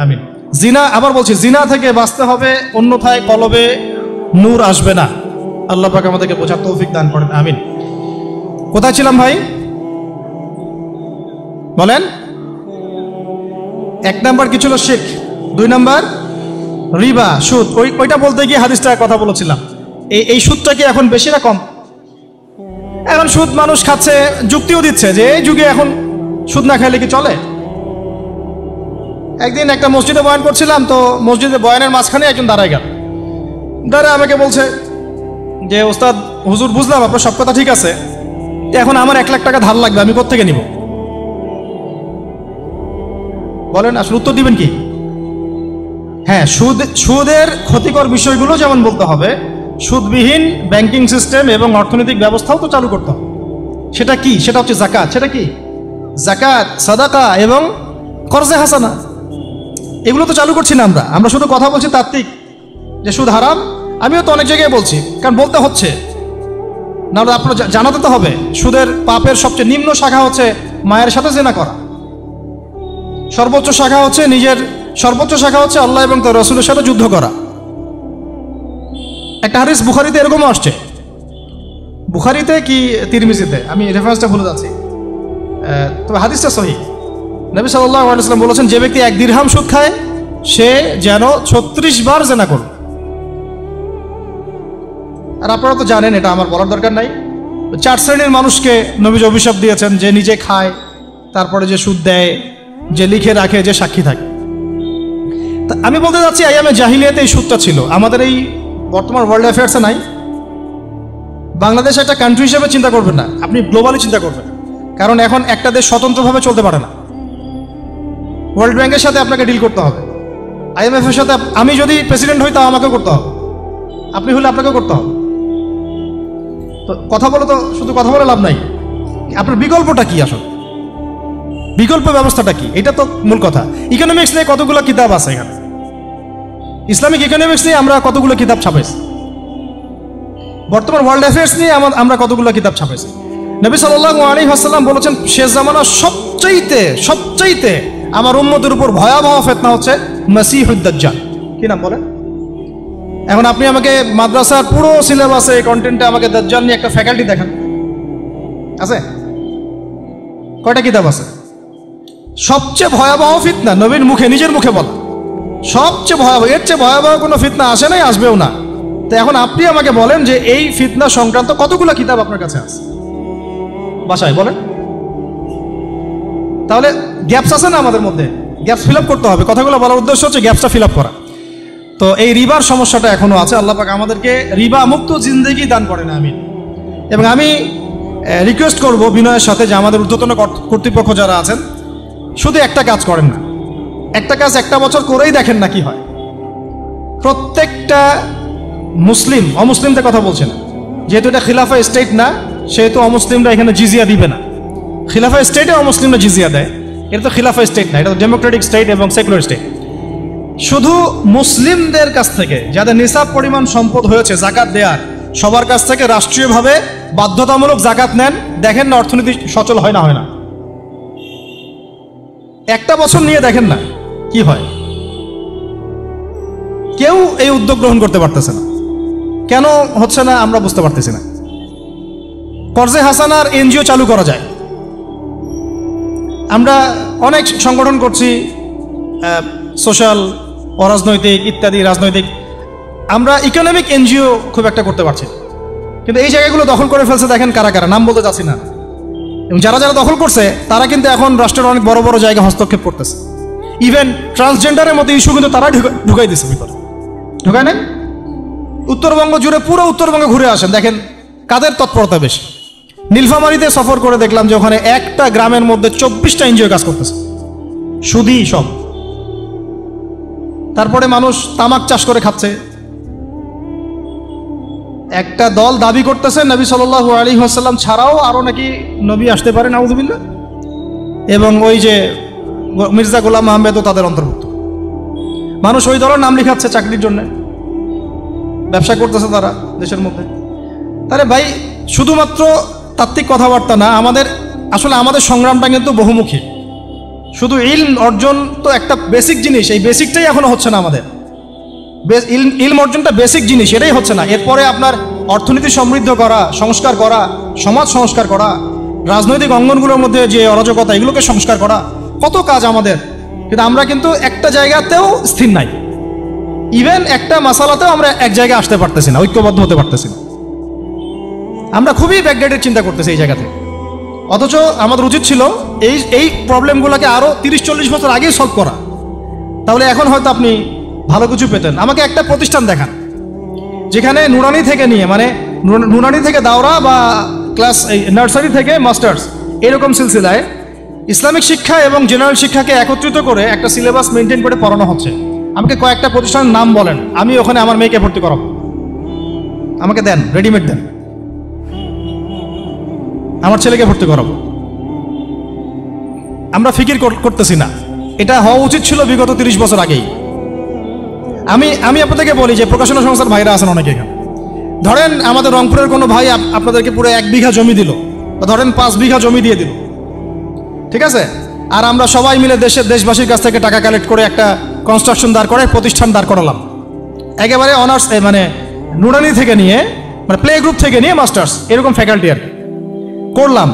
আমিন। জিনা, আবার বলছি, জিনা থেকে বাঁচতে হবে, অন্যথায় কলবে নূর আসবে না। আল্লাহ পাক আমাদেরকে বোঝার তৌফিক দান করেন, আমিন। কোথায় ছিলাম ভাই? বলেন। 1 নাম্বার কি ছিল? শিরক। 2 নাম্বার রিবা, সুদ। ওইটা বলতে গিয়ে হাদিসটা কথা বলেছিলাম। এই সুদটা কি এখন বেশি না কম? এখন সুদ মানুষ খাচ্ছে, যুক্তিও দিচ্ছে যে এই যুগে এখন সুদ না খাইলে কি চলে। একদিন একটা মসজিদে বয়ান করছিলাম, তো মসজিদে বয়ানের মাঝখানে একজন দাঁড়ায় গেল, দাঁড়ায় আমাকে বলছে যে ওস্তাদ হুজুর, বুঝলাম আপনার সব কথা ঠিক আছে, এখন আমার 1 লাখ টাকা ধার লাগবে, আমি কোত্থেকে নিব? বলেন, আসলে উত্তর দিবেন কি? হ্যাঁ, সুদের ক্ষতিকর বিষয়গুলো যেমন বলতে হবে, সুদবিহীন ব্যাংকিং সিস্টেম এবং অর্থনৈতিক ব্যবস্থাও তো চালু করতে হবে। সেটা কি? সেটা হচ্ছে যাকাত। সেটা কি? যাকাত, সাদাকা এবং কর্জে হাসানা। এগুলো তো চালু করছি না আমরা শুধু কথা বলছি তাত্ত্বিক যে সুদ হারাম। আমিও তো অনেক জায়গায় বলছি, কারণ বলতে হচ্ছে না, আপনার জানাতে তো হবে। সুদের পাপের সবচেয়ে নিম্ন শাখা হচ্ছে মায়ের সাথে জেনা করা, সর্বোচ্চ শাখা হচ্ছে আল্লাহ এবং তার রাসূলের সাথে যুদ্ধ করা। একটা হাদিস বুখারীতে এরকমও আসছে, বুখারীতে কি তিরমিজিতে, আমি রেফারেন্সটা ভুলে যাচ্ছি, তবে হাদিসটা সহিহ। নবী সাল্লাল্লাহু আলাইহি ওয়াসাল্লাম বলেছেন, যে ব্যক্তি 1 দিরহাম সুদ খায় সে যেন 36 বার জেনা করবে। আর আপনারা তো জানেন, এটা আমার বলার দরকার নাই, 4 শ্রেণীর মানুষকে নবীজি অভিশাপ দিয়েছেন, যে নিজে খায়, তারপরে যে সুদ দেয়, যে লিখে রাখে, যে সাক্ষী থাকে। তা আমি বলতে যাচ্ছি, আইয়ামে জাহিলিয়াতে এই সুদটা ছিল, আমাদের এই বর্তমান ওয়ার্ল্ড অ্যাফেয়ার্সে নাই। বাংলাদেশ একটা কান্ট্রি হিসেবে চিন্তা করবেন না, আপনি গ্লোবালি চিন্তা করবেন, কারণ এখন একটা দেশ স্বতন্ত্রভাবে চলতে পারে না। ওয়ার্ল্ড ব্যাংকের সাথে আপনাকে ডিল করতে হবে, IMF এর সাথে। আমি যদি প্রেসিডেন্ট হই তাও আমাকেও করতে হবে, আপনি হলে আপনাকেও করতে হবে। তো কথা বলে তো শুধু কথা বলে লাভ নাই, আপনার বিকল্পটা কি? আসলে বিকল্প ব্যবস্থাটা কি? এটা তো মূল কথা। ইকোনমিক্স নিয়ে কতগুলো কিতাব আছে এখানে, ইসলামিক ইকোনমিক্স নিয়ে আমরা কতগুলো কিতাব ছাপাইছি, বর্তমান ওয়ার্ল্ড অ্যাফেয়ার্স নিয়ে আমরা কতগুলো কিতাব ছাপাইছি। নবী সাল্লাল্লাহু আলাইহি ওয়াসাল্লাম বলেছেন, শেষ জামানার সবচাইতে আমার উম্মতের উপর ভয়াবহ ফিতনা হচ্ছে মসিহুদ দাজ্জাল। কি নাম বলেন? এখন আপনি আমাকে মাদ্রাসার পুরো সিলেবাসে কন্টেন্টে আমাকে দাজ্জাল নিয়ে একটা ফ্যাকাল্টি দেখান, আছে? কয়টা কিতাব আছে? সবচেয়ে ভয়াবহ ফিতনা নবীর মুখে, নিজের মুখে বলা, সবচেয়ে ভয়াবহ। এর চেয়ে ভয়াবহ কোনো ফিতনা আসে নাই, আসবেও না। তো এখন আপনি আমাকে বলেন যে এই ফিতনা সংক্রান্ত কতগুলো কিতাব আপনার কাছে আছে বাসায়? বলেন, তাহলে গ্যাপস আছে না আমাদের মধ্যে, গ্যাপস ফিল আপ করতে হবে। কথাগুলো বলার উদ্দেশ্য হচ্ছে গ্যাপসটা ফিল আপ করা। তো এই রিবার সমস্যাটা এখনো আছে। আল্লাহ পাক আমাদেরকে রিবা মুক্ত জিন্দেগি দান করেন, আমিন। এবং আমি রিকোয়েস্ট করব বিনয়ের সাথে যে আমাদের ঊর্ধ্বতন কর্তৃপক্ষ যারা আছেন, শুধু একটা কাজ করেন না, একটা কাজ একটা বছর করেই দেখেন না কি হয়। প্রত্যেকটা মুসলিম, অমুসলিমদের কথা বলছে না, যেহেতু এটা খিলাফা স্টেট না, সেহেতু অমুসলিমরা এখানে জিজিয়া দিবে না। খিলাফা স্টেটে অমুসলিমরা জিজিয়া দেয়, এটা তো খিলাফা স্টেট না, এটা তো ডেমোক্রেটিক স্টেট এবং সেকুলার স্টেট। শুধু মুসলিমদের কাছ থেকে যাদের নিসাব পরিমাণ সম্পদ হয়েছে জাকাত দেওয়ার, সবার কাছ থেকে রাষ্ট্রীয়ভাবে বাধ্যতামূলক জাকাত নেন, দেখেন না অর্থনীতি সচল হয় না হয় না। একটা বছর নিয়ে দেখেন না কি হয়। কেউ এই উদ্যোগ গ্রহণ করতে পারতেছে না। কেন হচ্ছে না আমরা বুঝতে পারতেছি না। কর্জে হাসানার এনজিও চালু করা যায়। আমরা অনেক সংগঠন করছি, সোশ্যাল, অরাজনৈতিক ইত্যাদি রাজনৈতিক। আমরা ইকোনমিক এনজিও খুব একটা করতে পারছি, কিন্তু এই জায়গাগুলো দখল করে ফেলছে। দেখেন কারা কারা, নাম বলতে চাচ্ছি না। এবং যারা যারা দখল করছে তারা কিন্তু এখন রাষ্ট্রের অনেক বড় বড় জায়গায় হস্তক্ষেপ করতেছে। ইভেন ট্রান্সজেন্ডারের মতো ইস্যু কিন্তু তারা ঢুকাই দিচ্ছে ভিতরে, ঢুকায় না? উত্তরবঙ্গ জুড়ে, পুরো উত্তরবঙ্গে ঘুরে আসেন, দেখেন কাদের তৎপরতা বেশি। নীলফামারীতে সফর করে দেখলাম যে ওখানে একটা গ্রামের মধ্যে 24টা এনজিও কাজ করতেছে, সুদী সব। তারপরে মানুষ তামাক চাষ করে খাচ্ছে। একটা দল দাবি করতেছে নবী সাল্লাল্লাহু আলাইহি ওয়াসাল্লাম ছাড়াও আরো নাকি নবী আসতে পারে, নাউযুবিল্লাহ। এবং ওই যে মির্জা গোলাম আহমেদও তাদের অন্তর্ভুক্ত। মানুষ ওই দলের নাম লিখাচ্ছে চাকরির জন্য, ব্যবসা করতেছে তারা দেশের মধ্যে। তাহলে ভাই শুধুমাত্র তাত্ত্বিক কথাবার্তা না, আমাদের সংগ্রামটা কিন্তু বহুমুখী। শুধু ইলম অর্জন তো একটা বেসিক জিনিস, এই বেসিকটাই এখনো হচ্ছে না আমাদের। ইলম অর্জনটা বেসিক জিনিস, এটাই হচ্ছে না। এরপরে আপনার অর্থনীতি সমৃদ্ধ করা, সংস্কার করা, সমাজ সংস্কার করা, রাজনৈতিক অঙ্গনগুলোর মধ্যে যে অরাজকতা, এগুলোকে সংস্কার করা, কত কাজ আমাদের। কিন্তু আমরা কিন্তু একটা জায়গাতেও স্থির নাই। ইভেন একটা মাসালাতেও আমরা এক জায়গায় আসতে পারতেছি না, ঐক্যবদ্ধ হতে পারতেছি না। আমরা খুবই ব্যাকডেটেড চিন্তা করতেছি এই জায়গাতে। অথচ আমাদের উচিত ছিল এই প্রবলেমগুলোকে আরও 30-40 বছর আগেই সলভ করা। তাহলে এখন হয়তো আপনি ভালো কিছু পেতেন। আমাকে একটা প্রতিষ্ঠান দেখান যেখানে নুরানি থেকে নিয়ে, মানে নুরানি থেকে দাওরা বা ক্লাস নার্সারি থেকে মাস্টার্স, এরকম সিলসিলায় ইসলামিক শিক্ষা এবং জেনারেল শিক্ষাকে একত্রিত করে একটা সিলেবাস মেনটেন করে পড়ানো হচ্ছে। আমাকে কয়েকটা প্রতিষ্ঠানের নাম বলেন, আমি ওখানে আমার মেয়েকে ভর্তি করাবো। আমাকে দেন, রেডিমেড দেন, আমার ছেলেকে ভর্তি করাবো। আমরা ফিকির করতেছি না। এটা হওয়া উচিত ছিল বিগত 30 বছর আগেই। আমি আপনাদেরকে বলি যে প্রকাশনা সংস্থার ভাইরা আছেন অনেকে এখানে। ধরেন আমাদের রংপুরের কোনো ভাই আপনাদেরকে পুরো 1 বিঘা জমি দিল, বা ধরেন 5 বিঘা জমি দিয়ে দিল, ঠিক আছে? আর আমরা সবাই মিলে দেশবাসীর কাছ থেকে টাকা কালেক্ট করে একটা কনস্ট্রাকশন দাঁড় করে প্রতিষ্ঠান দাঁড় করালাম, একেবারে অনার্স, মানে নুরানি থেকে নিয়ে, মানে প্লে গ্রুপ থেকে নিয়ে মাস্টার্স, এরকম ফ্যাকাল্টি আর করলাম।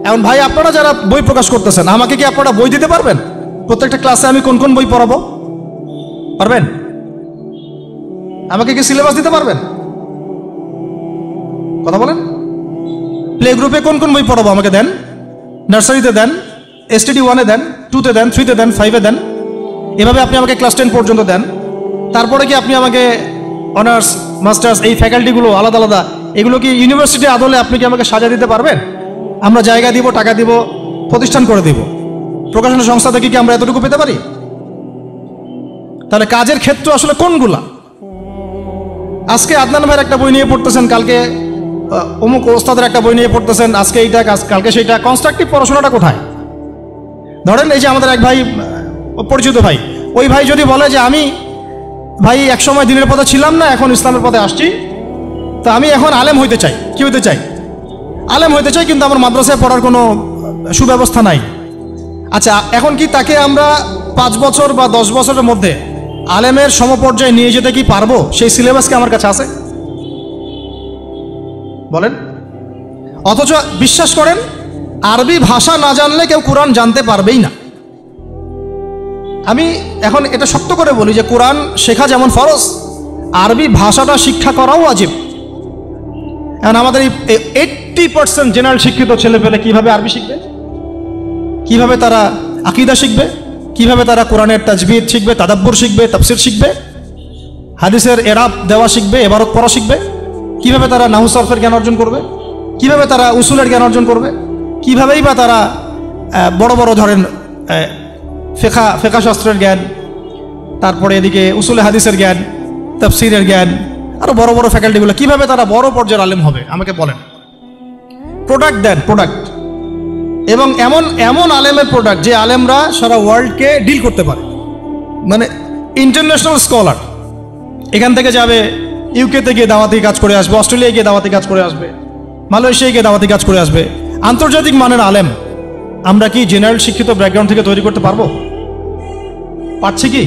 এখন ভাই আপনারা যারা বই প্রকাশ করতেছেন, আমাকে কি আপনারা বই দিতে পারবেন? প্রত্যেকটা ক্লাসে আমি কোন কোন বই পড়াবো পারবেন? আমাকে কি সিলেবাস দিতে পারবেন? কথা বলেন। প্লে গ্রুপে কোন কোন বই পড়াবো আমাকে দেন, নার্সারিতে দেন, STD 1-এ দেন, 2-তে দেন, 3-তে দেন, 5-এ দেন। এভাবে আপনি আমাকে ক্লাস 10 পর্যন্ত দেন। তারপরে কি আপনি আমাকে অনার্স, মাস্টার্স, এই ফ্যাকাল্টিগুলো আলাদা আলাদা, এগুলো কি ইউনিভার্সিটি আদলে আপনি কি আমাকে সাজা দিতে পারবেন? আমরা জায়গা দিব, টাকা দিব, প্রতিষ্ঠান করে দিব। প্রকাশনা সংস্থা থেকে কি আমরা এতটুকু পেতে পারি? তাহলে কাজের ক্ষেত্র আসলে কোনগুলা? আজকে আদনান ভাইয়ের একটা বই নিয়ে পড়তেছেন, কালকে অমুক ওস্তাদের একটা বই নিয়ে পড়তেছেন, আজকে এইটা, কালকে সেইটা। কনস্ট্রাকটিভ পড়াশোনাটা কোথায়? ধরেন এই যে আমাদের এক ভাই, পরিচিত ভাই, ওই ভাই যদি বলে যে আমি ভাই একসময় দিনের পথে ছিলাম না, এখন ইসলামের পথে আসছি, তো আমি এখন আলেম হইতে চাই। কি হইতে চাই? আলেম হইতে চাই, কিন্তু আমার মাদ্রাসায় পড়ার কোনো সুব্যবস্থা নাই। আচ্ছা, এখন কি তাকে আমরা 5 বছর বা 10 বছরের মধ্যে আলেমের সমপর্যায়ে নিয়ে যেতে কি পারবো? সেই সিলেবাস কি আমার কাছে আছে? বলেন। অথচ বিশ্বাস করেন, আরবি ভাষা না জানলে কেউ কোরআন জানতে পারবেই না। আমি এখন এটা শক্ত করে বলি যে কোরআন শেখা যেমন ফরজ, আরবি ভাষাটা শিক্ষা করাও ওয়াজিব। এখন আমাদের এই 80% জেনারেল শিক্ষিত ছেলে পেলে কিভাবে আরবি শিখবে? কিভাবে তারা আকীদা শিখবে, কিভাবে তারা কোরআনের তাজবিদ শিখবে, তাদাব্বুর শিখবে, তাফসির শিখবে, হাদিসের এরাব দেওয়া শিখবে, এবারত পড়া শিখবে, কিভাবে তারা নাহু সরফের জ্ঞান অর্জন করবে, কিভাবে তারা উসুলের জ্ঞান অর্জন করবে, কিভাবেই বা তারা বড় বড় ধরেন ফেকা শাস্ত্রের জ্ঞান, তারপরে এদিকে উসুলে হাদিসের জ্ঞান, তাফসিরের জ্ঞান, আরও বড় বড় ফ্যাকাল্টিগুলো, কিভাবে তারা বড় পর্যায়ের আলেম হবে আমাকে বলেন। প্রোডাক্ট দেন, প্রোডাক্ট, এবং এমন এমন আলেমের প্রোডাক্ট যে আলেমরা সারা ওয়ার্ল্ডকে ডিল করতে পারে, মানে ইন্টারন্যাশনাল স্কলার। এখান থেকে যাবে ইউকেতে গিয়ে দাওয়াতি কাজ করে আসবে, অস্ট্রেলিয়ায় গিয়ে দাওয়াতি কাজ করে আসবে, মালয়েশিয়ায় গিয়ে দাওয়াতি কাজ করে আসবে, আন্তর্জাতিক মানের আলেম আমরা কি জেনারেল শিক্ষিত ব্যাকগ্রাউন্ড থেকে তৈরি করতে পারবো? পারছি কি?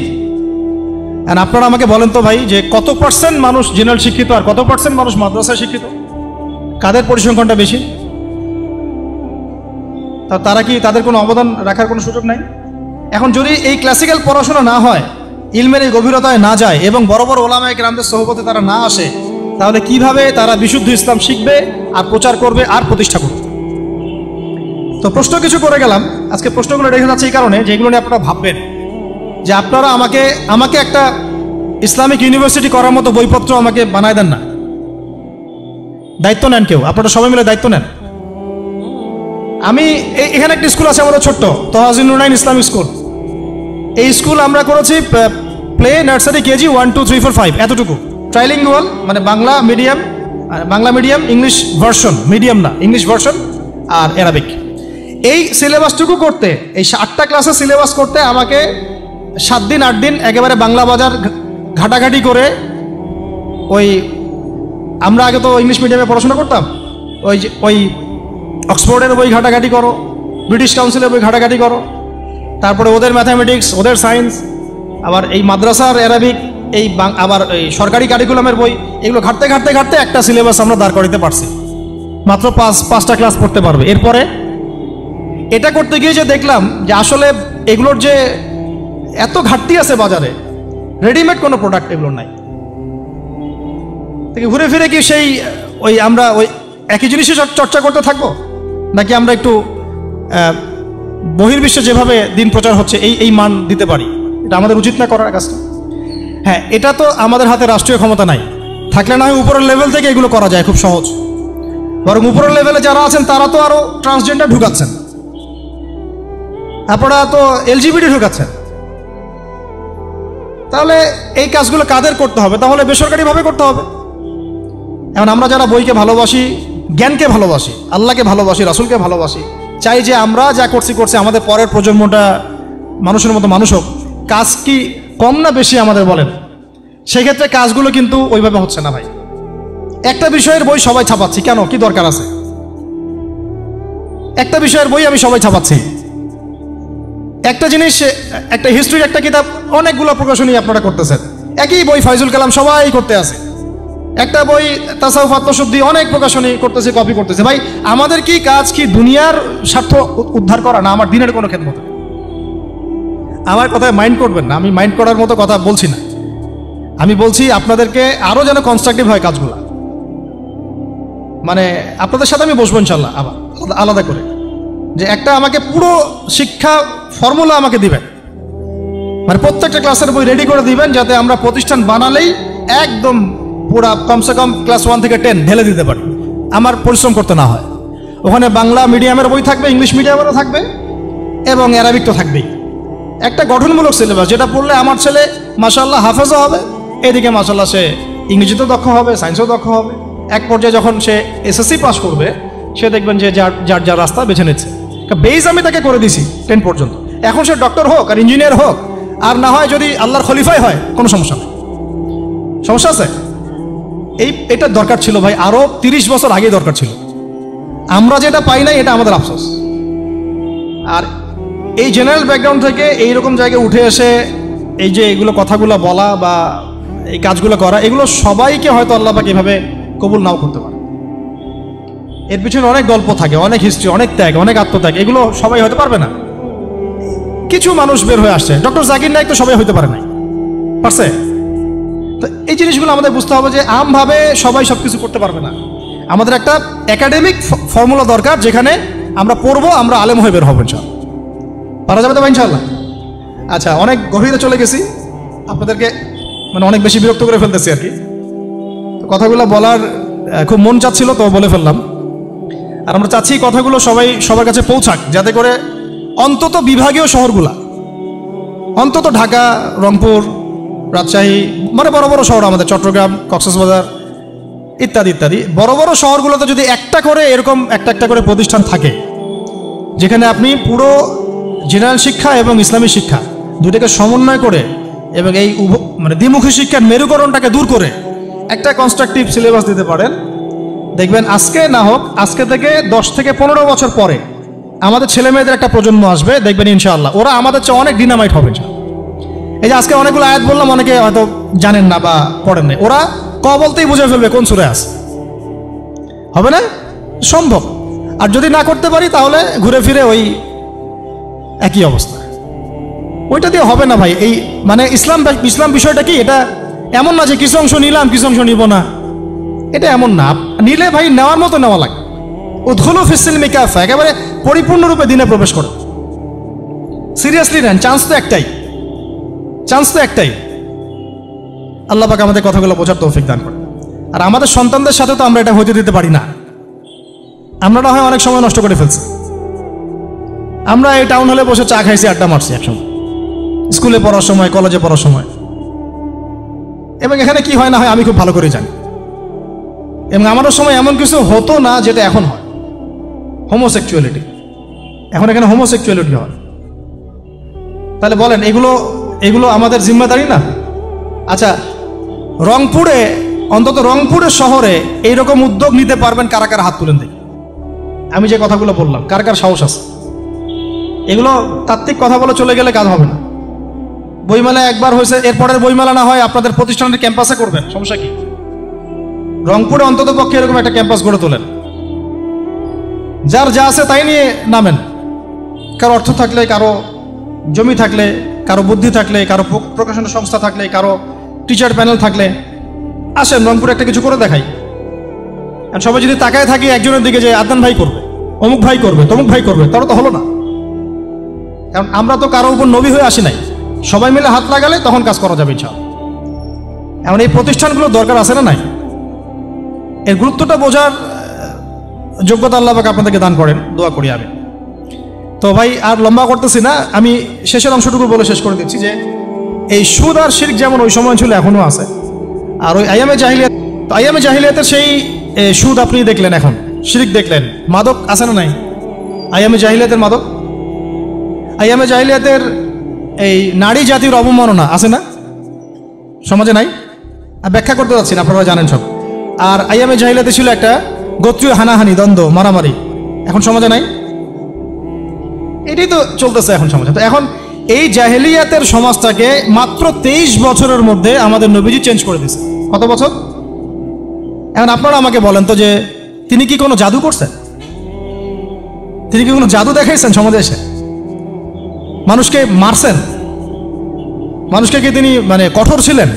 আর আপনারা আমাকে বলেন তো ভাই, যে কত পার্সেন্ট মানুষ জেনারেল শিক্ষিত আর কত পার্সেন্ট মানুষ মাদ্রাসায় শিক্ষিত? কাদের পরিসংখ্যানটা বেশি? তারা কি, তাদের কোনো অবদান রাখার কোনো সুযোগ নাই? এখন যদি এই ক্লাসিক্যাল পড়াশোনা না হয়, ইলমের এই গভীরতায় না যায় এবং বড় বড় ওলামায়ে কেরামদের সোহবতে তারা না আসে, তাহলে কিভাবে তারা বিশুদ্ধ ইসলাম শিখবে আর প্রচার করবে আর প্রতিষ্ঠা করবে? তো প্রশ্ন কিছু করে গেলাম, আজকে প্রশ্নগুলো রেখে যাচ্ছে এই কারণে যে এগুলো নিয়ে আপনারা ভাববেন, যে আপনারা আমাকে একটা ইসলামিক ইউনিভার্সিটি করার মতো বইপত্র আমাকে বানায় দেন না, দায়িত্ব নেন কেউ, আপনারা সবাই মিলে দায়িত্ব নেন। আমি এখানে একটা স্কুল আছে আমাদের ছোট্ট, তহাজিন নুরাইন ইসলামিক স্কুল। এই স্কুল আমরা করেছি প্লে, নার্সারি, কেজি 1, 2, 3, 4, 5 এতটুকু, ট্রাইলিঙ্গুয়াল, মানে Bangla medium English version, medium না ইংলিশ ভার্সন আর অ্যারাবিক। এই সিলেবাসটুকু করতে, এই 8টা ক্লাসের সিলেবাস করতে আমাকে 7 দিন 8 দিন একেবারে বাংলা বাজার ঘাটাঘাটি করে, আমরা আগে তো ইংলিশ মিডিয়ামে পড়াশোনা করতাম, ওই অক্সফোর্ডের বই ঘাটাঘাটি করো, ব্রিটিশ কাউন্সিলের বই ঘাটাঘাটি করো, তারপরে ওদের ম্যাথামেটিক্স, ওদের সায়েন্স, আবার এই মাদ্রাসার অ্যারাবিক, আবার এই সরকারি কারিকুলামের বই, এগুলো ঘাটতে ঘাটতে ঘাটতে একটা সিলেবাস আমরা দাঁড় করাতে পারছি। মাত্র 5টা ক্লাস পড়তে পারবে। এরপরে এটা করতে গিয়ে যে দেখলাম যে আসলে এগুলোর যে এত ঘাটতি আছে বাজারে, রেডিমেড কোনো প্রোডাক্ট এগুলোর নাই। ঘুরে ফিরে কি সেই আমরা একই জিনিসই চর্চা করতে থাকবো, নাকি আমরা একটু বহির্বিশ্বে যেভাবে দিন প্রচার হচ্ছে এই মান দিতে পারি? এটা আমাদের উচিত না করার কাজটা? হ্যাঁ, এটা তো আমাদের হাতে রাষ্ট্রীয় ক্ষমতা নাই, থাকলে না হয় উপরের লেভেল থেকে এগুলো করা যায় খুব সহজ। বরং উপরের লেভেলে যারা আছেন তারা তো আরো ট্রান্সজেন্ডার ঢুকাচ্ছেন, আপনারা তো এলজিবিটি ঢুকাচ্ছেন। তাহলে এই কাজগুলো কাদের করতে হবে? তাহলে বেসরকারিভাবে করতে হবে। এখন আমরা যারা বইকে ভালোবাসি, জ্ঞানকে ভালোবাসি, আল্লাহকে ভালোবাসি, রাসূলকে ভালোবাসি, চাই যে আমরা যা করছি আমাদের পরের প্রজন্মটা মানুষের মতো মানুষ হোক। কাজ কি কম না বেশি আমাদের বলেন? সেক্ষেত্রে কাজগুলো কিন্তু ওইভাবে হচ্ছে না ভাই। একটা বিষয়ের বই সবাই ছাপাচ্ছি, কেন? কি দরকার আছে? একটা বিষয়ের বই আমি সবাই ছাপাচ্ছি। একটা জিনিস, একটা হিস্ট্রির একটা কিতাব অনেকগুলো প্রকাশনী আপনারা করতেছেন, একই বই ফাইজুল কালাম সবাই করতে আছে। একটা বই তাসাউফ আত্মশুদ্ধি অনেক প্রকাশনী করতেছে, কপি করতেছে। ভাই আমাদের কি কাজ কি দুনিয়ার স্বার্থ উদ্ধার করা, না আমার দিনের কোনো খেদমত? আমার কথায় মাইন্ড করবেন না, আমি মাইন্ড করার মতো কথা বলছি না। আমি বলছি আপনাদেরকে আরো যেন কনস্ট্রাকটিভ হয় কাজগুলো। মানে আপনাদের সাথে আমি বসবো ইনশাল্লাহ আবার আলাদা করে, যে একটা আমাকে পুরো শিক্ষা ফর্মুলা আমাকে দিবেন, মানে প্রত্যেকটা ক্লাসের বই রেডি করে দিবেন, যাতে আমরা প্রতিষ্ঠান বানালেই একদম পুরা কমসে কম ক্লাস 1 থেকে 10 ঢেলে দিতে পারি, আমার পরিশ্রম করতে না হয়। ওখানে বাংলা মিডিয়ামের বই থাকবে, ইংলিশ মিডিয়ামেরও থাকবে এবং অ্যারাবিক তো থাকবেই। একটা গঠনমূলক সিলেবাস, যেটা পড়লে আমার ছেলে মাশাআল্লাহ হাফেজও হবে, এদিকে মাশাআল্লাহ সে ইংরেজিতেও দক্ষ হবে, সায়েন্সেও দক্ষ হবে। এক পর্যায়ে যখন সে এসএসসি পাস করবে, সে দেখবেন যে যার রাস্তা বেছে নিচ্ছে। বেস আমি তাকে করে দিছি 10 পর্যন্ত। এখন সে ডক্টর হোক আর ইঞ্জিনিয়ার হোক, আর না হয় যদি আল্লাহর খলিফাই হয়, কোনো সমস্যা নেই। সমস্যা আছে? এটা দরকার ছিল ভাই, আরো 30 বছর আগে দরকার ছিল। আমরা যেটা পাই নাই, এটা আমাদের আফসোস। আর এই জেনারেল ব্যাকগ্রাউন্ড থেকে এইরকম জায়গায় উঠে এসে এই যে এগুলো কথাগুলো বলা বা এই কাজগুলো করা, এগুলো সবাইকে হয়তো আল্লাহ পাক এভাবে কবুল নাও করতে পারে। এর পিছনে অনেক গল্প থাকে, অনেক হিস্ট্রি, অনেক ত্যাগ, অনেক আত্মত্যাগ, এগুলো সবাই হতে পারবে না। কিছু মানুষ বের হয়ে আসছে, ডক্টর জাকির নায়েক তো সবাই হতে পারে নাই, পারছে? তো এই জিনিসগুলো আমাদের বুঝতে হবে যে আমভাবে সবাই সবকিছু করতে পারবে না। আমাদের একটা একাডেমিক ফর্মুলা দরকার, যেখানে আমরা পড়বো, আমরা আলেম হয়ে বের হবো ইনশাআল্লাহ। পারা যাবে তো ভাই ইনশাআল্লাহ? আচ্ছা, অনেক গভীরে চলে গেছি, আপনাদেরকে মানে অনেক বেশি বিরক্ত করে ফেলতেছি আর কি। তো কথাগুলো বলার খুব মন চাচ্ছিল, তো বলে ফেললাম। আর আমরা চাচ্ছি কথাগুলো সবার কাছে পৌঁছাক, যাতে করে অন্তত বিভাগীয় শহরগুলা, অন্তত ঢাকা, রংপুর, রাজশাহী, মানে বড় বড় শহর আমাদের, চট্টগ্রাম, কক্সবাজার ইত্যাদি ইত্যাদি বড় বড় শহরগুলোতে যদি একটা করে এরকম একটা করে প্রতিষ্ঠান থাকে, যেখানে আপনি পুরো জেনারেল শিক্ষা এবং ইসলামী শিক্ষা দুটোকে সমন্বয় করে এবং এই মানে দ্বিমুখী শিক্ষার মেরুকরণটাকে দূর করে একটা কনস্ট্রাকটিভ সিলেবাস দিতে পারেন, দেখবেন আজকে না হোক, আজকে থেকে 10 থেকে 15 বছর পরে আমাদের ছেলে মেয়েদের একটা প্রজন্ম আসবে, দেখবেন ইনশাআল্লাহ ওরা আমাদের চেয়ে অনেক ডিনামাইট হবে। এই যে আজকে অনেকগুলো আয়াত বললাম, অনেকে হয়তো জানেন না বা পড়েন না, ওরা ক বলতেই বুঝে ফেলবে কোন সূরা আছে। হবে না? সম্ভব। আর যদি না করতে পারি তাহলে ঘুরে ফিরে ওই একই অবস্থা। ওইটা দিয়ে হবে না ভাই। এই মানে ইসলাম বিষয়টা কি, এটা এমন না যে কিছু অংশ নিলাম কিছু অংশ নিব না, এটা এমন না। নিলে ভাই নেওয়ার মতো নেওয়া লাগে। উদখুলু ফিস-সিলমি কাফা, একেবারে পরিপূর্ণরূপে দিনে প্রবেশ করো, সিরিয়াসলি নেন। চান্স তো একটাই। আল্লাহ পাক আমাদের কথাগুলো বোঝার তৌফিক দান করে। আর আমাদের সন্তানদের সাথে তো আমরা এটা হইতে দিতে পারি না। আমরা না হয় অনেক সময় নষ্ট করে ফেলছি। আমরা এই টাউন হলে বসে চা খাইছি, আড্ডা মারছি একসময়, স্কুলে পড়ার সময়, কলেজে পড়ার সময়। এবং এখানে কি হয় না হয় আমি খুব ভালো করে জানি। এবং আমারও সময় এমন কিছু হতো না যেটা এখন হয়। হোমোসেক্সুয়ালিটি, এখন এখানে হোমোসেক্সুয়ালিটি হয়। তাহলে বলেন এগুলো আমাদের জিম্মাদারি না? আচ্ছা, রংপুরে, অন্তত রংপুরের শহরে এইরকম উদ্যোগ নিতে পারবেন কারা কারা? হাত তুলেন দেখি। আমি যে কথাগুলো বললাম, কার কার সাহস আছে? এগুলো তাত্ত্বিক কথা বলে চলে গেলে কাজ হবে না। বইমেলা একবার হয়েছে, এরপরের বইমেলা না হয় আপনাদের প্রতিষ্ঠানের ক্যাম্পাসে করবেন, সমস্যা কি? রংপুরে অন্তত পক্ষে এরকম একটা ক্যাম্পাস গড়ে তোলেন। যার যা আছে তাই নিয়ে নামেন। কারো অর্থ থাকলে, কারো জমি থাকলে, কারো বুদ্ধি থাকলে, কারো প্রকাশনা সংস্থা থাকলে, কারো টিচার প্যানেল থাকলে আসেন, রংপুরে একটা কিছু করে দেখাই। আর সবাই যদি তাকায় থাকি একজনের দিকে, যে আদনান ভাই করবে, অমুক ভাই করবে, তমুক ভাই করবে, তারা তো হলো না। কারণ আমরা তো কারো উপর নবী হয়ে আসি নাই। সবাই মিলে হাত লাগালে তখন কাজ করা যাবে ইনশাআল্লাহ। এমন এই প্রতিষ্ঠানগুলোর দরকার আছে না নাই? এর গুরুত্বটা বোঝার যোগ্যতা আল্লাহ পাক আপনাদেরকে দান করেন, দোয়া করি আমি। তো ভাই আর লম্বা করতেছি না, আমি শেষের অংশটুকু বলে শেষ করে দিচ্ছি যে এই সুদ আর শিরক যেমন ওই সময় ছিল এখনো আছে। আর ওই আইয়ামে জাহিলিয়াতের সেই সুদ আপনি দেখলেন, এখন শিরক দেখলেন। মাদক আছে না নাই? আইয়ামে জাহিলিয়াতের মাদক, আইয়ামে জাহিলিয়াতের এই নারী জাতির অবমাননা আছে না? সমাজে নাই? ব্যাখ্যা করতে যাচ্ছি না, আপনারা জানেন সব। আর আইয়ামে জাহিলিয়াতে ছিল একটা গোত্রীয় হানাহানি, দ্বন্দ্ব, মারামারি, এখন সমাজে নাই? এটাই তো চলতেছে এখন সমাজে। তো এখন এই জাহেলিয়াতের সমাজটাকে মাত্র 23 বছরের মধ্যে আমাদের নবীজি চেঞ্জ করে দিয়েছে। কত বছর? এখন আপনারা আমাকে বলেন তো যে তিনি কি কোনো জাদু করছেন? তিনি কি কোনো জাদু দেখাইছেন সমাজে এসে? মানুষকে মারছেন? মানুষকে কি তিনি মানে কঠোর ছিলেন?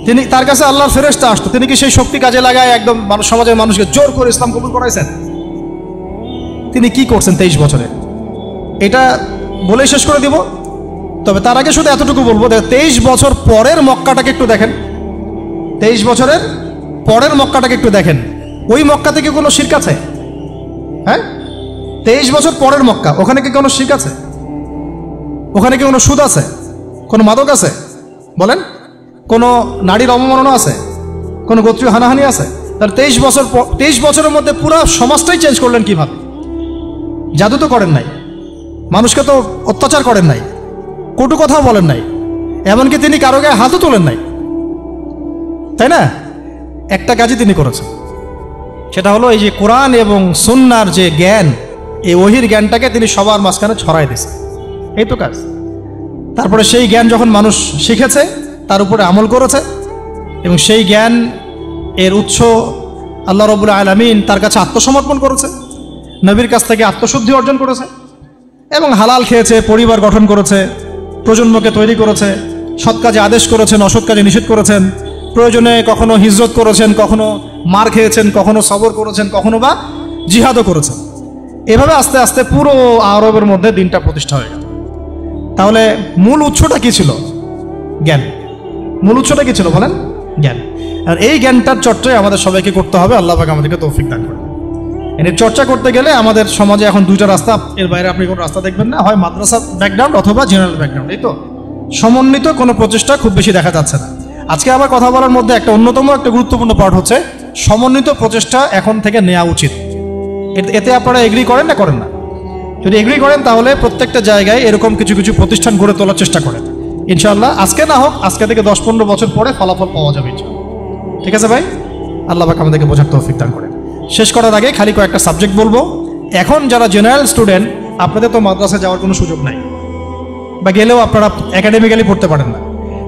তিনি, তার কাছে আল্লাহর ফেরেশতা আসতো, তিনি কি সেই শক্তি কাজে লাগায় একদম সমাজের মানুষকে জোর করে ইসলাম কবুল করাইছেন? তিনি কি করছেন 23 বছরে? এটা বলেই শেষ করে দিব। তবে তার আগে শুধু এতটুকু বলবো, 23 বছর পরের মক্কাটাকে একটু দেখেন। 23 বছরের পরের মক্কাটাকে একটু দেখেন। ওই মক্কা থেকে কোনো শিরক আছে? হ্যাঁ, 23 বছর পরের মক্কা, ওখানে কি কোনো শিরক আছে? ওখানে কি কোনো সুদ আছে? কোনো মাদক আছে? বলেন। কোনো নারীর অবমাননা আছে? কোনো গোত্রীয় হানাহানি আছে? তার 23 বছরের মধ্যে পুরো সমাজটাই চেঞ্জ করলেন কিভাবে? জাদু তো করেন নাই, মানুষকে তো অত্যাচার করেন নাই, কটু কথাও বলেন নাই, এমনকি তিনি কারো গায়ে হাতও তোলেন নাই, তাই না? একটা কাজই তিনি করেছেন, সেটা হলো এই যে কোরআন এবং সুন্নাহর যে জ্ঞান, এই ওহির জ্ঞানটাকে তিনি সবার মাঝখানে ছড়াই দিয়েছেন। এই তো কাজ। তারপরে সেই জ্ঞান যখন মানুষ শিখেছে, তার উপরে আমল করেছে, এবং সেই জ্ঞান এর উৎস আল্লাহ রাব্বুল আলামিন তার কাছে আত্মসমর্পণ করেছে, নবীর কাছ থেকে আত্মশুদ্ধি অর্জন করেছে, এবং হালাল খেয়েছে, পরিবার গঠন করেছে, প্রজন্মকে তৈরি করেছে, সৎ কাজে আদেশ করেছেন, অসৎ কাজে নিষেধ করেছেন, প্রয়োজনে কখনো হিজরত করেছেন, কখনো মার খেয়েছেন, কখনো সবর করেছেন, কখনো বা জিহাদও করেছেন। এভাবে আস্তে আস্তে পুরো আরবের মধ্যে দিনটা প্রতিষ্ঠা হয়ে গেল। তাহলে মূল উৎসটা কি ছিল? জ্ঞান। মূল উৎসটা কি ছিল বলেন? জ্ঞান। আর এই জ্ঞানটার চর্চায় আমাদের সবাইকে করতে হবে। আল্লাহ পাক আমাদেরকে তৌফিক দান করবে। এর চর্চা করতে গেলে আমাদের সমাজে এখন দুইটা রাস্তা, এর বাইরে আপনি কোনো রাস্তা দেখবেন না, হয় মাদ্রাসা ব্যাকগ্রাউন্ড অথবা জেনারেল ব্যাকগ্রাউন্ড। এই তো সমন্বিত কোনো প্রচেষ্টা খুব বেশি দেখা যাচ্ছে না। আজকে আবার কথা বলার মধ্যে একটা অন্যতম একটা গুরুত্বপূর্ণ পার্ট হচ্ছে সমন্বিত প্রচেষ্টা এখন থেকে নেওয়া উচিত। এতে আপনারা এগ্রি করেন না করেন না? যদি এগ্রি করেন তাহলে প্রত্যেকটা জায়গায় এরকম কিছু কিছু প্রতিষ্ঠান গড়ে তোলার চেষ্টা করেন। ইনশাআল্লাহ আজকে না হোক, আজকে থেকে 10-15 বছর পরে ফলাফল পাওয়া যাবে ইনশাআল্লাহ। ঠিক আছে ভাই? আল্লাহ পাক আমাদেরকে বোঝার তৌফিক দান করেন। শেষ করার আগে খালি কয়েকটা সাবজেক্ট বলবো। এখন যারা জেনারেল স্টুডেন্ট, আপনাদের তো মাদ্রাসায় যাওয়ার কোনো সুযোগ নাই, বা গেলেও আপনারা একাডেমিক্যালি পড়তে পারেন না।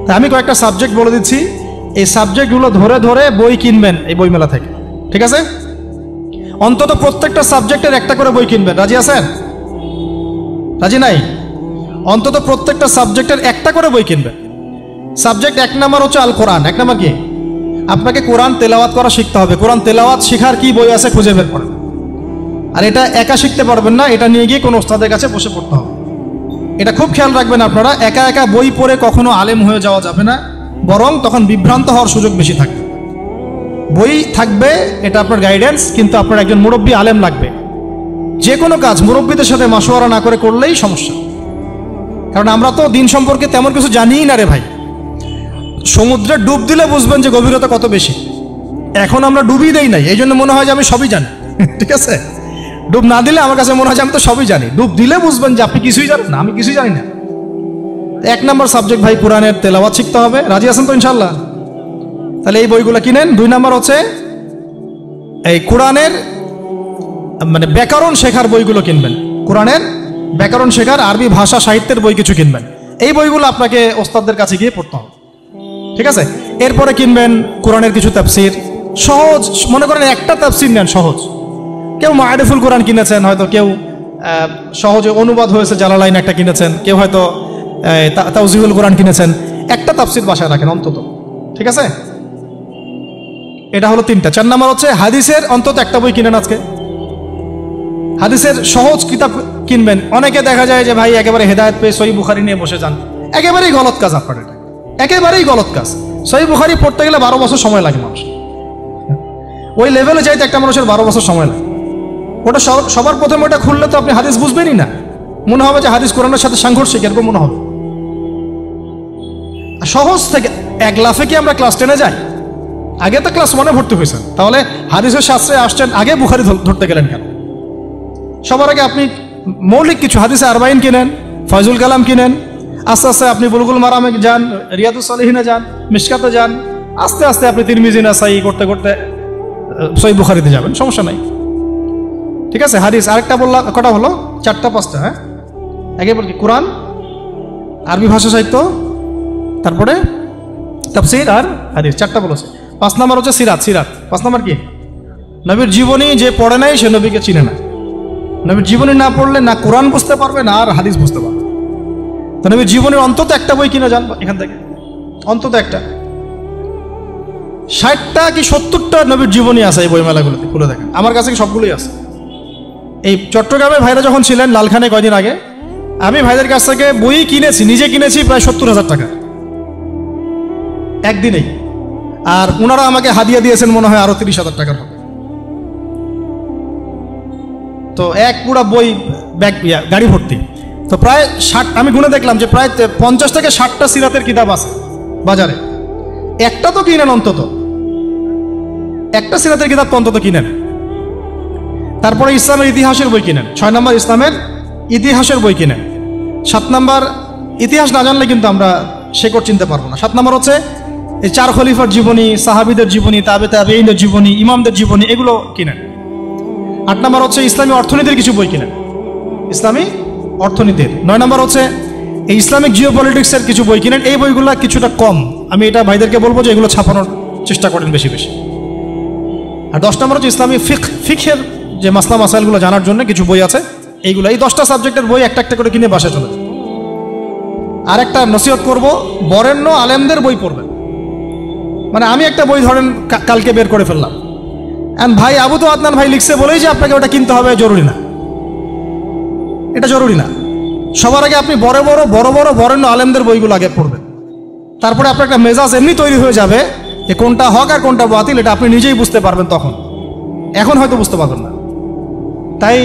তা আমি কয়েকটা সাবজেক্ট বলে দিচ্ছি, এই সাবজেক্টগুলো ধরে ধরে বই কিনবেন এই বইমেলা থেকে। ঠিক আছে? অন্তত প্রত্যেকটা সাবজেক্টের একটা করে বই কিনবেন। রাজি আছেন? রাজি নাই? অন্তত প্রত্যেকটা সাবজেক্টের একটা করে বই কিনবেন। সাবজেক্ট 1 নাম্বার হচ্ছে আল কোরআন। 1 নাম্বার কি? আপনাকে কোরআন তেলাওয়াত করা শিখতে হবে। কোরআন তেলাওয়াত শেখার কি বই আছে খুঁজে বের করেন। আর এটা একা শিখতে পারবেন না, এটা নিয়ে গিয়ে কোনো ওস্তাদের কাছে বসে পড়তে হবে। এটা খুব খেয়াল রাখবেন আপনারা। একা একা বই পড়ে কখনো আলেম হয়ে যাওয়া যাবে না, বরং তখন বিভ্রান্ত হওয়ার সুযোগ বেশি থাকবে। বই থাকবে, এটা আপনার গাইডেন্স, কিন্তু আপনার একজন মুরব্বী আলেম লাগবে। যে কোনো কাজ মুরব্বীদের সাথে মাশওয়ারা না করে করলেই সমস্যা। কারণ আমরা তো দিন সম্পর্কে তেমন কিছু জানিই না রে ভাই। সমুদ্রে ডুব দিলে বুঝবেন যে গভীরতা কত বেশি। এখন আমরা ডুবই দেই নাই, এই জন্য মনে হয় যে আমি সবই জানি। ঠিক আছে? ডুব না দিলে আমার কাছে মনে হয় যে আমি তো সবই জানি। ডুব দিলে বুঝবেন যে আপনি কিছুই জানেন না, আমি কিছুই জানি না। 1 নাম্বার সাবজেক্ট ভাই কোরআনের তেলাওয়াত শিখতে হবে। রাজি আছেন তো ইনশাআল্লাহ? তাহলে এই বইগুলো কিনেন। 2 নাম্বার হচ্ছে এই কোরআনের মানে ব্যাকরণ শেখার বইগুলো কিনবেন। কোরআনের ব্যাকরণ শেখার আরবি ভাষা সাহিত্যের বই কিছু কিনবেন। এই বইগুলো আপনাকে ওস্তাদদের কাছে গিয়ে পড়তে হবে। ঠিক আছে? এরপরে কিনবেন কোরআনের কিছু তাফসির, সহজ। মনে করেন একটা তাফসির নেন সহজ। কেউ মারিফুল কোরআন কিনেছেন, হয়তো কেউ সহজে অনুবাদ হয়েছে জালালাইন একটা কিনেছেন, কেউ হয়তো তাওজিহুল কোরআন কিনেছেন। একটা তাফসির বাসায় রাখেন অন্তত। ঠিক আছে? এটা হলো 3টা। 4 নাম্বার হচ্ছে হাদিসের অন্তত একটা বই কিনেন আজকে। হাদিসের সহজ কিতাব কিনবেন। অনেকে দেখা যায় যে ভাই একেবারে হেদায়েত পেয়ে সহিহ বুখারী নিয়ে বসে যান। একেবারেই গলত কাজ আপনার, এটা একেবারেই গলত কাজ। সহিহ বুখারী পড়তে গেলে 12 বছর সময় লাগে মানুষ। ওই লেভেলে যাইতে একটা মানুষের 12 বছর সময় লাগে। ওটা সবার প্রথমে ওটা খুললে তো আপনি হাদিস বুঝবেনই না। মনে হবে যে হাদিস কোরআনের সাথে সাংঘর্ষিক, এরকম মনে হবে। সহজ থেকে 1 লাফে কি আমরা ক্লাস 10-এ যাই? আগে তো ক্লাস 1-এ ভর্তি হয়েছেন, তাহলে হাদিসের শাস্ত্রে আসছেন, আগে বুখারী ধরতে গেলেন কেন? সবার আগে আপনি মৌলিক কিছু হাদিসে আরবাইন কিনেন, ফয়জুল কালাম কিনেন। আস্তে আস্তে আপনি বুলুগুল মারামে যান, রিয়াদুস সালিহিনে যান, মিশকাতে যান। আস্তে আস্তে আপনি তিরমিজি নাসাই করতে করতে সহিহ বুখারীতে যাবেন, সমস্যা নাই। ঠিক আছে? হাদিস আরেকটা বললাম, কটা হলো? 4টা-5টা। হ্যাঁ, আগে বল কি? কোরআন, আরবি ভাষা সাহিত্য, তারপরে তাফসীর আর হাদিস। 4টা বলেছে। 5 নাম্বার হচ্ছে সিরাত। 5 নাম্বার কি? নবীর জীবনী যে পড়ে নাই সে নবীকে চিনে না। নবীর জীবনী না পড়লে না কোরআন বুঝতে পারবে, না আর হাদিস বুঝতে পারবে। তো নবীর জীবনের অন্তত একটা বই কিনে যান এখান থেকে, অন্তত একটা। 60টা কি 70টা নবীর জীবনী আছে এই বইমেলাগুলোতে, খুলে দেখেন। আমার কাছে সবগুলোই আছে। এই চট্টগ্রামে ভাইরা যখন ছিলেন লালখানে কয়দিন আগে, আমি ভাইদের কাছ থেকে বই কিনেছি, নিজে কিনেছি প্রায় 70,000 টাকা একদিনেই। আর ওনারা আমাকে হাদিয়া দিয়েছেন মনে হয় আরো 30,000 টাকার হবে। তো এক পুরা বই ব্যাগ গাড়ি ভর্তি। তো প্রায় 60, আমি গুনে দেখলাম যে প্রায় 50 থেকে 60টা সিরাতের কিতাব আছে বাজারে। একটা তো কিনেন, অন্তত একটা সিরাতের কিতাব তো অন্তত কিনেন। তারপরে ইসলামের ইতিহাসের বই কিনেন। 6 নম্বর ইসলামের ইতিহাসের বই কিনেন। 7 নম্বর, ইতিহাস না জানলে কিন্তু আমরা শেকড় চিনতে পারবো না। 7 নম্বর হচ্ছে এই 4 খলিফার জীবনী, সাহাবীদের জীবনী, তাবেঈনদের জীবনী, ইমামদের জীবনী, এগুলো কিনেন। 8 নম্বর হচ্ছে ইসলামী অর্থনীতির কিছু বই কিনেন, ইসলামী অর্থনীতির। 9 নম্বর হচ্ছে এই ইসলামিক জিওপলিটিক্সের কিছু বই কিনেন। এই বইগুলো কিছুটা কম, আমি এটা ভাইদেরকে বলবো যে এগুলো ছাপানোর চেষ্টা করেন বেশি বেশি। আর 10 নম্বর হচ্ছে ইসলামী ফিকহের যে মাসলা মাসাইলগুলো জানার জন্য কিছু বই আছে, এইগুলো। এই 10টা সাবজেক্টের বই একটা একটা করে কিনে বাসায় চলে যান। আর একটা নসিহত করব, বরেণ্য আলেমদের বই পড়বেন। মানে আমি একটা বই ধরেন কালকে বের করে ফেললাম, ভাই আবু তো আদনান ভাই লিখছে বলেই যে আপনাকে ওটা কিনতে হবে জরুরি না। এটা জরুরি না। সবার আগে আপনি বড় বড় বরেণ্য আলেমদের বইগুলো আগে পড়বেন, তারপরে আপনার একটা মেজাজ এমনি তৈরি হয়ে যাবে যে কোনটা হক আর কোনটা বাতিল, এটা আপনি নিজেই বুঝতে পারবেন তখন। এখন হয়তো বুঝতে পারবেন না। তাই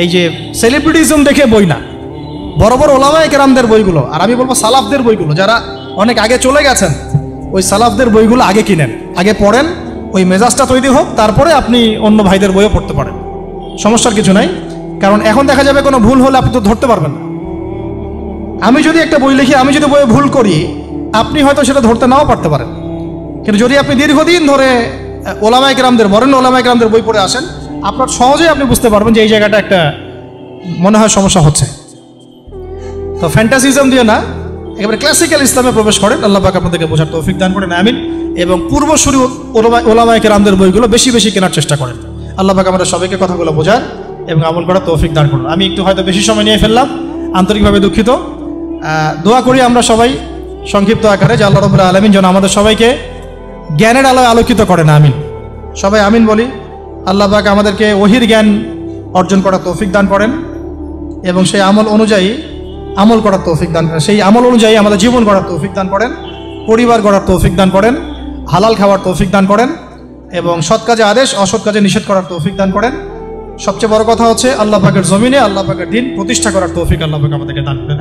এই যে সেলিব্রিটিজম দেখে বই না, বড় বড় ওলামায়ে কেরামদের বইগুলো, আর আমি বলবো সালাফদের বইগুলো, যারা অনেক আগে চলে গেছেন, ওই সালাফদের বইগুলো আগে কিনেন, আগে পড়েন, ওই মেজাজটা তৈরি হোক, তারপরে আপনি অন্য ভাইদের বইও পড়তে পারেন, সমস্যার কিছু নাই। কারণ এখন দেখা যাবে কোনো ভুল হলে আপনি তো ধরতে পারবেন না। আমি যদি একটা বই লিখি, আমি যদি বইয়ে ভুল করি, আপনি হয়তো সেটা ধরতে নাও পারতে পারেন, কিন্তু যদি আপনি দীর্ঘদিন ধরে ওলামায়ে কেরামদের, বরেণ্য ওলামায়ে কেরামদের বই পড়ে আসেন, আপনার সহজেই আপনি বুঝতে পারবেন যে এই জায়গাটা একটা মনে হয় সমস্যা হচ্ছে। তো ফ্যান্টাসিজম দিয়ে না, একেবারে ক্লাসিক্যাল ইসলামে প্রবেশ করেন। আল্লাহ পাক আপনাদেরকে বোঝার তৌফিক দান করেন, আমিন। এবং পূর্বসূরি ওলামায়ে কেরামদের বইগুলো বেশি বেশি কেনার চেষ্টা করেন। আল্লাহ পাক আমাদের সবাইকে কথাগুলো বোঝার এবং আমল করার তৌফিক দান করুন। আমি একটু হয়তো বেশি সময় নিয়ে ফেললাম, আন্তরিকভাবে দুঃখিত। দোয়া করি আমরা সবাই সংক্ষিপ্ত আকারে যে আল্লাহ রাব্বুল আলামিন যেন আমাদের সবাইকে জ্ঞানের আলোয় আলোকিত করেন, আমিন। সবাই আমিন বলি। আল্লাহ পাক আমাদেরকে ওহির জ্ঞান অর্জন করার তৌফিক দান করেন এবং সেই আমল অনুযায়ী আমল করার তৌফিক দান, সেই আমল অনুযায়ী আমাদের জীবন গড়ার তৌফিক দান করেন, পরিবার গড়ার তৌফিক দান করেন, হালাল খাওয়ার তৌফিক দান করেন এবং সৎ কাজে আদেশ, অসৎ কাজে নিষেধ করার তৌফিক দান করেন। সবচেয়ে বড় কথা হচ্ছে আল্লাহ পাকের জমিনে আল্লাহ পাকের দিন প্রতিষ্ঠা করার তৌফিক আল্লাহ পাক আমাদেরকে দান করেন,